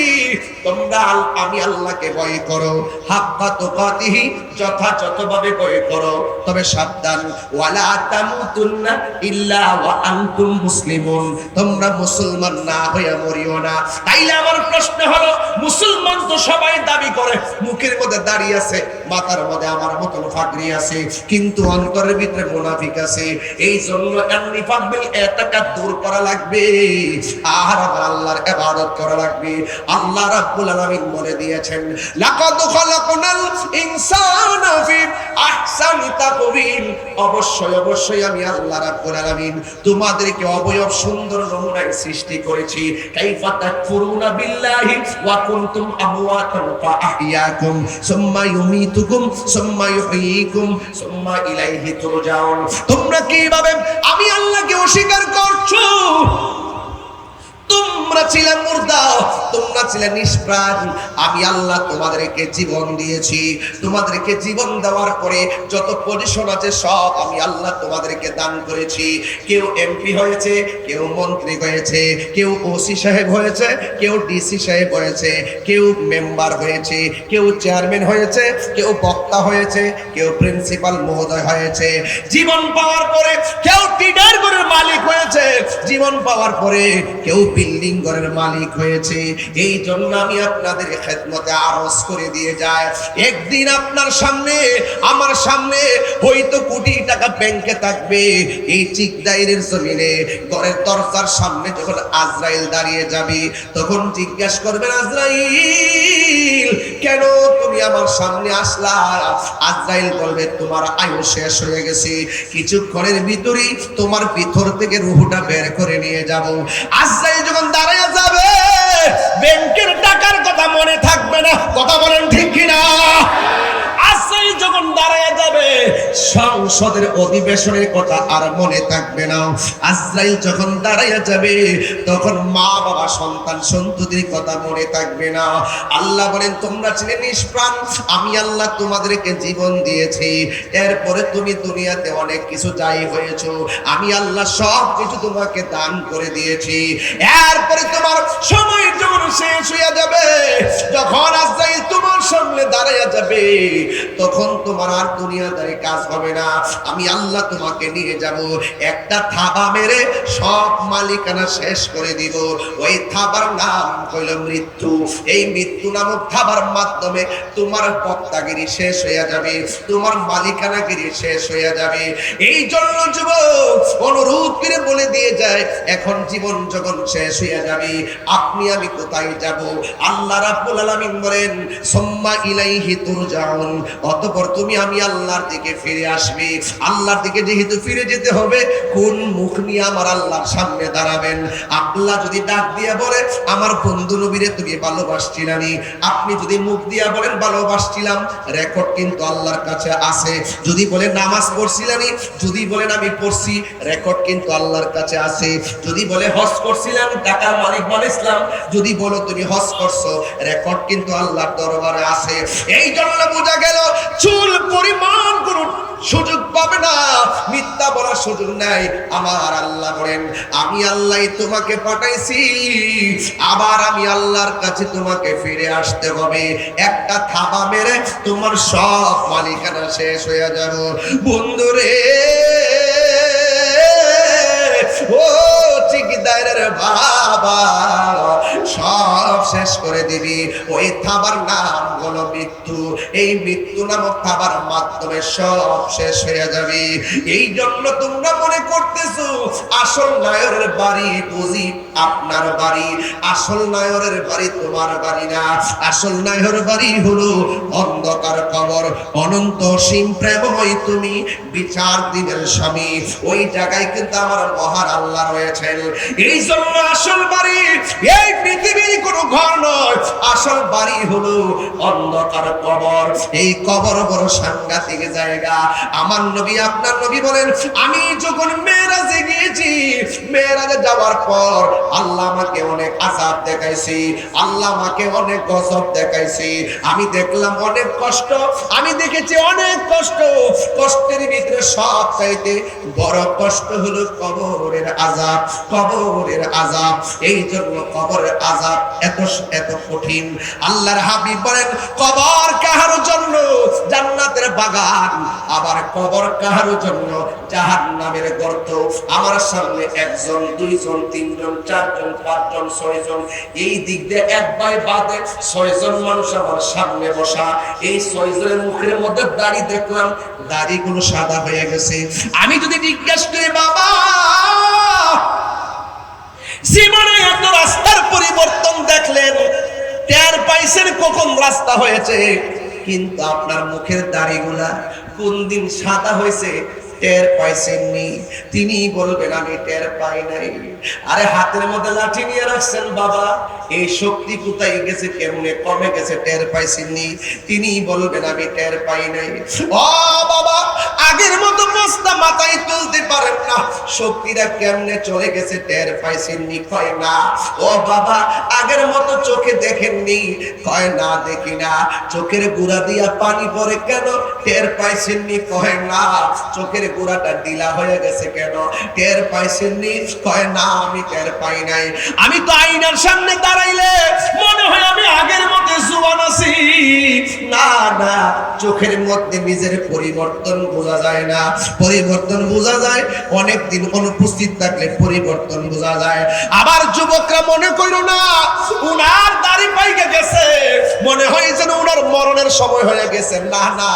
তোমরা আমি আল্লাহকে ভয় করো, হাক্কা তুকাতিহি, যথাযথভাবে ভয় করো। তবে সাবধান, ওয়ালা তামুতুন্না ইল্লা ওয়া আনতুম মুসলিমুন, তোমরা মুসলমান না হয়ে মরিও না। তাইলে আমার প্রশ্ন হলো, মুসলমান তো সবাই দাবি করে, মুখের মধ্যে দাড়ি আছে, মাথার মধ্যে আমার মতন ফাকরি আছে, কিন্তু অন্তরের ভিতরে মুনাফিক আছে। এই জন্য নিফাক বিল ইতিকাদ দূর করা লাগবে, আর আমার আল্লাহর ইবাদত করা লাগবে। আল্লাহ রাব্বুল আলামিন বলে দিয়েছেন, লাকাদ খালাকনাল ইনসানা ফি আহসানি তাকওয়িম, অবশ্যই অবশ্যই আমি আল্লাহ রাব্বুল আলামিন তোমাদেরকে অবয়ব সুন্দর নমুনায় সৃষ্টি করেছি। কাইফা তাকফুরুনা বিল্লাহি ওয়া কুনতুম আমওয়াতান আহইয়াকুম সুম্মা ইউমীতুকুম সুম্মা ইউহয়ীকুম সুম্মা ইলাইহি তুরজাউন। তোমরা কিভাবে আমি আল্লাহকে অস্বীকার করছো? তোমরা ছিলে মুর্দা, তোমরা ছিলে নিষ্প্রাণ। আমি আল্লাহ তোমাদেরকে জীবন দিয়েছি। তোমাদেরকে জীবন দেওয়ার পরে যত পজিশন আছে সব আমি আল্লাহ তোমাদেরকে দান করেছি। কেউ এমপি হয়েছে, কেউ মন্ত্রী হয়েছে, কেউ ওসি সাহেব হয়েছে, কেউ ডিসি সাহেব হয়েছে, কেউ মেম্বার হয়েছে, কেউ চেয়ারম্যান হয়েছে, কেউ বক্তা হয়েছে, কেউ প্রিন্সিপাল মহোদয় হয়েছে। জীবন পাওয়ার পরে কেউ টিডার ঘরের মালিক হয়েছে। জীবন পাওয়ার পরে কেউ বিল্ডিং ঘরের মালিক হয়েছে। এই জন্য আমি আপনাদের খেদমতে আরজ করে দিয়ে যাই, একদিন আপনার সামনে আমার সামনে হয়তো কোটি টাকা ব্যাংকে থাকবে। এই চিকদাইরের জমিনে ঘরের দরজার সামনে যখন আজরাইল দাঁড়িয়ে যাবে, তখন জিজ্ঞাসা করবেন, আজরাইল কেন তুমি আমার সামনে আসলা? আজরাইল বলবে, তোমার আয়ু শেষ হয়ে গেছে, কিছুক্ষণের ভিতরেই তোমার ভিতর থেকে রূহটা বের করে নিয়ে যাব। আজরাইল যখন দাঁড়িয়ে যাবে, ব্যাংকের টাকার কথা মনে থাকবে না। কথা বলেন ঠিক কিনা? আজরাইল যখন দাঁড়িয়ে যাবে, সংসদের অধিবেশনের কথা আর মনে থাকবে না। আজরাইল যখন দাঁড়িয়ে যাবে, তখন মা বাবা সন্তান সন্ততির কথা মনে থাকবে না। আল্লাহ বলেন, তোমরা ছিলে নিষ্প্রাণ, আমি আল্লাহ তোমাদেরকে জীবন দিয়েছি। এরপরে তুমি দুনিয়াতে অনেক কিছু যাই হয়েছো, আমি আল্লাহ সব কিছু তোমাকে দান করে দিয়েছি। এরপরে তোমার সময় যখন শেষ হয়ে যাবে, যখন আজরাইল তোমার সামনে দাঁড়িয়ে যাবে, তখন তোমার আর দুনিয়াদারি কাজ হবে না। আমি আল্লাহ তোমাকে নিয়ে যাব, একটা থাবা মেরে সব মালিকানা শেষ করে দিব। ওই থাবার নাম হইল মৃত্যু। এই মৃত্যু নামক থাবার মাধ্যমে তোমার বক্তাগিরি শেষ হয়ে যাবে, তোমার মালিকানাগিরি শেষ হয়ে যাবে। এই জন্য যুবক অনুরোধ করে বলে দিয়ে যায়, এখন জীবন যখন শেষ হয়ে যাবে, আপনি আমি কোথায় যাব? আল্লাহ রাব্বুল আলামিন বলেন, সুম্মা ইলাইহি তুরজাউন, অতঃপর তুমি আমি আল্লাহর দিকে ফিরে আসবে। আল্লাহর দিকে যেহেতু ফিরে যেতে হবে, কোন মুখ নিয়ে আমার আল্লাহর সামনে দাঁড়াবেন? আল্লাহ যদি ডাক দিয়ে বলে, আমার বন্ধু নবীরে তুমি ভালোবাসছিলানি, আপনি যদি মুখ দিয়া বলেন ভালোবাসছিলাম, রেকর্ড কিন্তু আল্লাহর কাছে আছে। যদি বলে নামাজ পড়ছিলানি, যদি বলেন আমি পড়ছি, রেকর্ড কিন্তু আল্লাহর কাছে আছে। যদি বলে হজ করছিলাম, টাকার মালিক বলেছিলাম, যদি বলো তুমি হজ করছো, রেকর্ড কিন্তু আল্লাহর দরবারে আছে। এই জন্য বোঝা গেল চুল পরিমাণ কোন সুযোগ পাবে না, মিথ্যা বলার সুযোগ নাই। আমার আল্লাহ বলেন, আমি আল্লাহ তোমাকে পাঠাইছি, আবার আমি আল্লাহর কাছে তোমাকে ফিরে আসতে হবে। একটা থাবা মেরে তোমার সব মালিকানা শেষ হয়ে যাব। বন্ধুরে, ও চিকিদারের বাবা, সব শেষ করে দিবি। ওই থাবার নাম হলো মৃত্যু। এই মৃত্যু নামক থাবার মাধ্যমে সব শেষ হয়ে যাবে। এই জন্য তোমরা মনে করতেছো আসল নায়রের বাড়ি বুঝি আপনার বাড়ি। আসল নায়রের বাড়ি তোমার বাড়ি না। আসল নায়রের বাড়ি হলো অন্ধকার কবর। অনন্ত সীম প্রেমময় তুমি, বিচার দিনের স্বামী। ওই জায়গায় কিন্তু আমার মহান আল্লাহ রয়েছেন। এই জন্য আসল বাড়ি এই পৃথিবীর কোনো ঘর নয়, আসল বাড়ি হলো অন্ধকার কবর। এই কবর বড় সাংঘাতিক জায়গা। আমার নবী আপনার নবী বলেন, আমি যখন মেরাজে গিয়েছি, মেরাজে যাওয়ার পর আল্লাহ আমাকে অনেক আযাব দেখাইছি, আল্লাহ আমাকে অনেক গজব দেখাইছি। আমি দেখলাম অনেক কষ্ট, আমি দেখেছি অনেক কষ্ট। কষ্টের ভিতরে সব চাইতে বড় কষ্ট হলো কবরের আযাব। কবরের আযাব, এই জন্য কবরের আযাব এত কঠিন। আল্লাহর হাবিব বলেন, কবর কাহার জন্য জান্নাতের বাগান, আবার কবর কাহার জন্য জাহান্নামের গর্ত। আমার সামনে একজন, দুইজন, তিনজন, চারজন, পাঁচজন, ছয়জন, এই দিক দিয়ে এক বাই বাদে ছয়জন মানুষ আমার সামনে বসা। এই ছয়জনের মুখের মধ্যে দাড়ি দেখলাম, দাড়িগুলো সাদা হয়ে গেছে। আমি যদি জিজ্ঞাসা করি, বাবা জীবনে এত রাস্তার পরিবর্তন দেখলেন, টের পাইছেন কখন রাস্তা হয়েছে, কিন্তু আপনার মুখের দাড়িগুলা কোন দিন সাদা হয়েছে টের পাইছেননি? তিনি বলবেন আমি টের পাই নাই। আরে হাতের মধ্যে লাঠি নিয়ে রাখছেন বাবা, এই শক্তি কোথায় গেছে, কেমনে কমে গেছে, টের পাইছেননি? তিনি বলবেন আমি টের পাই নাই। ও বাবা, আগের মতো বস্তা মাথায় তুলতে পারেন না, শক্তিটা কেমনে চলে গেছে, টের পাইছেননি? কয় না। ও বাবা, আগের মতো চোখে দেখেননি? কয় না, দেখি না। চোখের গুড়া দিয়া পানি পড়ে কেন, টের পাইছেননি? কয় না। চোখের গুড়াটা ঢিলা হয়ে গেছে কেন, টের পাইছেননি? কয় না, আমি টের পাই নাই। আমি তো আয়নার সামনে দাঁড়াইলে মনে হয় আমি আগের মতো জোয়ান আছি। না না, চোখের মধ্যে নিজের পরিবর্তন বোঝা যায় না। পরিবর্তন বোঝা যায় অনেকদিন অনুপস্থিত থাকলে, পরিবর্তন বোঝা যায়। আবার যুবকরা মনে করো না উনার দাড়ি পাইকে গেছে, মনে হয় যেন উনার মরণের সময় হয়ে গেছে। না না,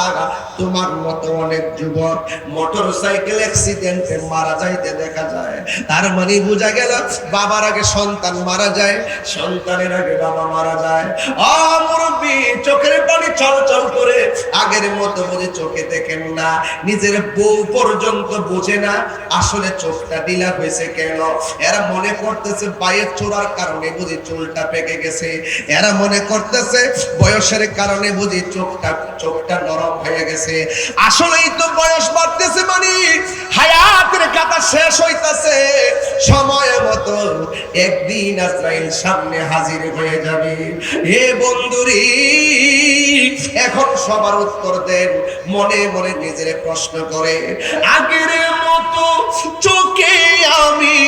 তোমার মতো অনেক যুবক মোটর সাইকেল অ্যাক্সিডেন্টে মারা যাইতে দেখা যায়। তার মানে বোঝা গেল বাবার আগে সন্তান মারা যায়, সন্তানের আগে বাবা মারা যায়। ও মুরব্বি, চোখের পানি চলচল করে আগের মতো বুঝে চোখে দেখেন না। নিজের বউ পর্যন্ত বোঝে না আসলে চোখটা ঢিলা হয়েছে কেন। এরা মনে করতেছে পায়ের চোরার কারণে বুঝি চুলটা পেকে গেছে। এরা মনে করতেছে বয়সের কারণে বুঝি চোখটা নরম হয়ে গেছে। আসলেই তো বয়স বাড়তেছে, মানে হায়াতের কথা শেষ হইতাছে। সময় মতো একদিন আজরাইল সামনে হাজির হয়ে যাবে। হে বন্ধুরি, এখন সবার উত্তর দেন, মনে মনে নিজের প্রশ্ন করে। আগের মতো চোখে আমি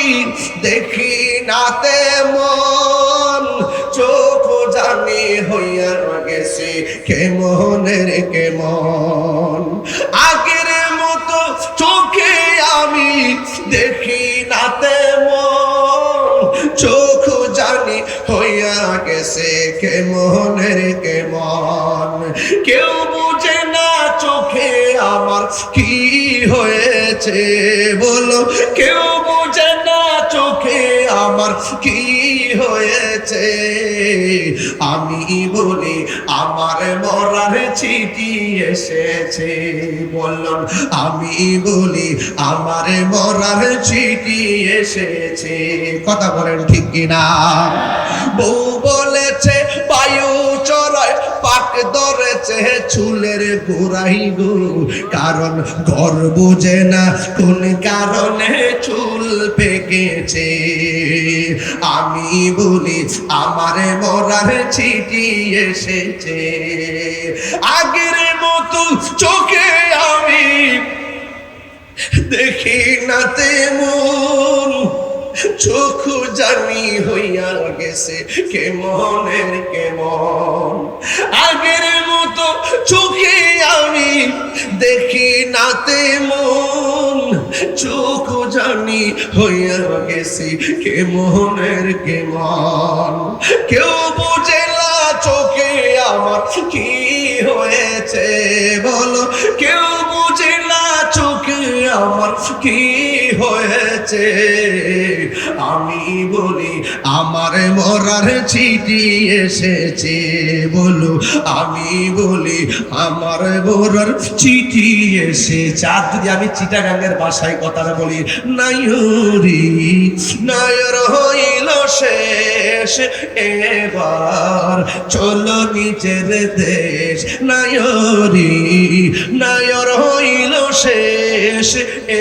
দেখি না তেমন, চোখ জানি হইয়া গেছে কেমনের কেমন। আগের মতো চোখে আমি দেখি না তেমন, চোখ জানি হইয়া গেছে কেমনের কেমন। কেউ বুঝে না চোখে আমার কি হয়েছে, বলো কেউ বুঝে না চোখে আমার কি হয়েছে। আমি বলি আমার মরার চিঠি এসেছে, বললাম আমি বলি আমার মরার চিঠি এসেছে। কথা বলেন ঠিক কিনা? বউ বলেছে বায়ু চড়ায় পাক ধরেছে চুলের গোড়াই গো, কারণ ঘর বুঝে না কোন কারণে চুল পেকেছে। আমি বলি আমার মরার চিঠি এসেছে। আগের মতো চোখে আমি দেখি না তেমন, চোখ জানি হইয়া গেছে কেমনের কেমন। আগের মতো চোখে আমি দেখি না তেমন, চোখ জানি হইয়া গেছে কেমনের কেমন। কেউ বোঝে না চোখে আমার কি হয়েছে, বলো কেউ বোঝে না চোখে আমার কি হয়েছে। আমি বলি আমার মরার চিঠি এসেছে, বলো আমি বলি আমার মরার চিঠি এসেছে। আর যদি আমি চিটাগাঙ্গের ভাষায় কথাটা বলি, নায়রি নায়র হইল শেষ এবার চলো নিজের দেশ। নায়রি নায়র হইল শেষ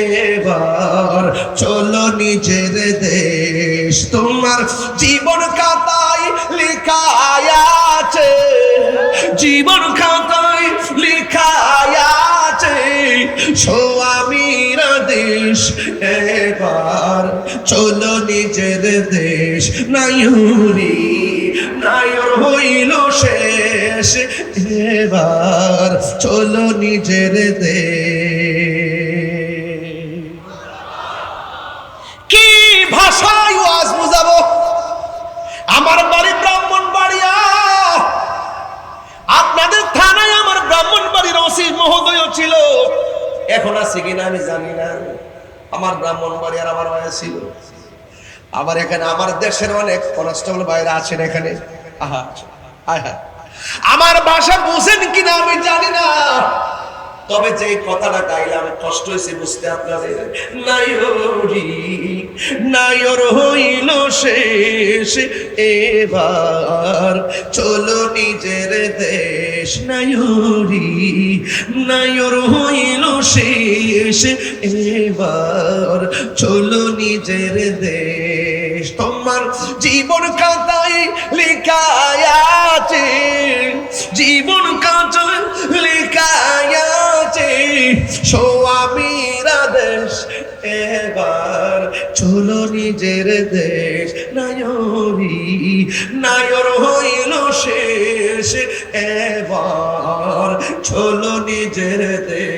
এবার চলো নিজের দেশ। তোমার জীবন খাতায় লেখা আছে, জীবন খাতায় লেখা আছে স্বামীর দেশ এবার চলো নিজের দেশ। নায়রি নায়র হইল শেষ এবার চলো নিজের দেশ। কি ভাষায় ওয়াজ বুঝাবো? আমার বাড়ি ব্রাহ্মণবাড়িয়া, আপনাদের থানায় আমার ব্রাহ্মণবাড়ির ওসি মহোদয় ছিল, এখন আছে কিনা আমি জানি না। আমার ব্রাহ্মণবাড়িয়ার আমার ভাই ছিল। আবার এখানে আমার দেশের অনেক কনস্টেবল ভাইরা আছেন এখানে। আহা আহা, আমার ভাষা বুঝেন কিনা আমি জানি না। তবে যে কথাটা গাইলাম কষ্ট হয়েছে বুঝতে আপনাদের। নায়রি নায়র হইল শেষ, এবার চলো নিজের দেশ। নায়রি নায়র হইল শেষ, এবার চলো নিজের দেশ। তোমার জীবন খাতায় লেখা আছে, জীবন খাতায় লেখা আছে স্বামীরা দেশ, এবার চলো নিজের দেশ। নায়রি নায়র হইল শেষ, এবার চলো নিজের দেশ।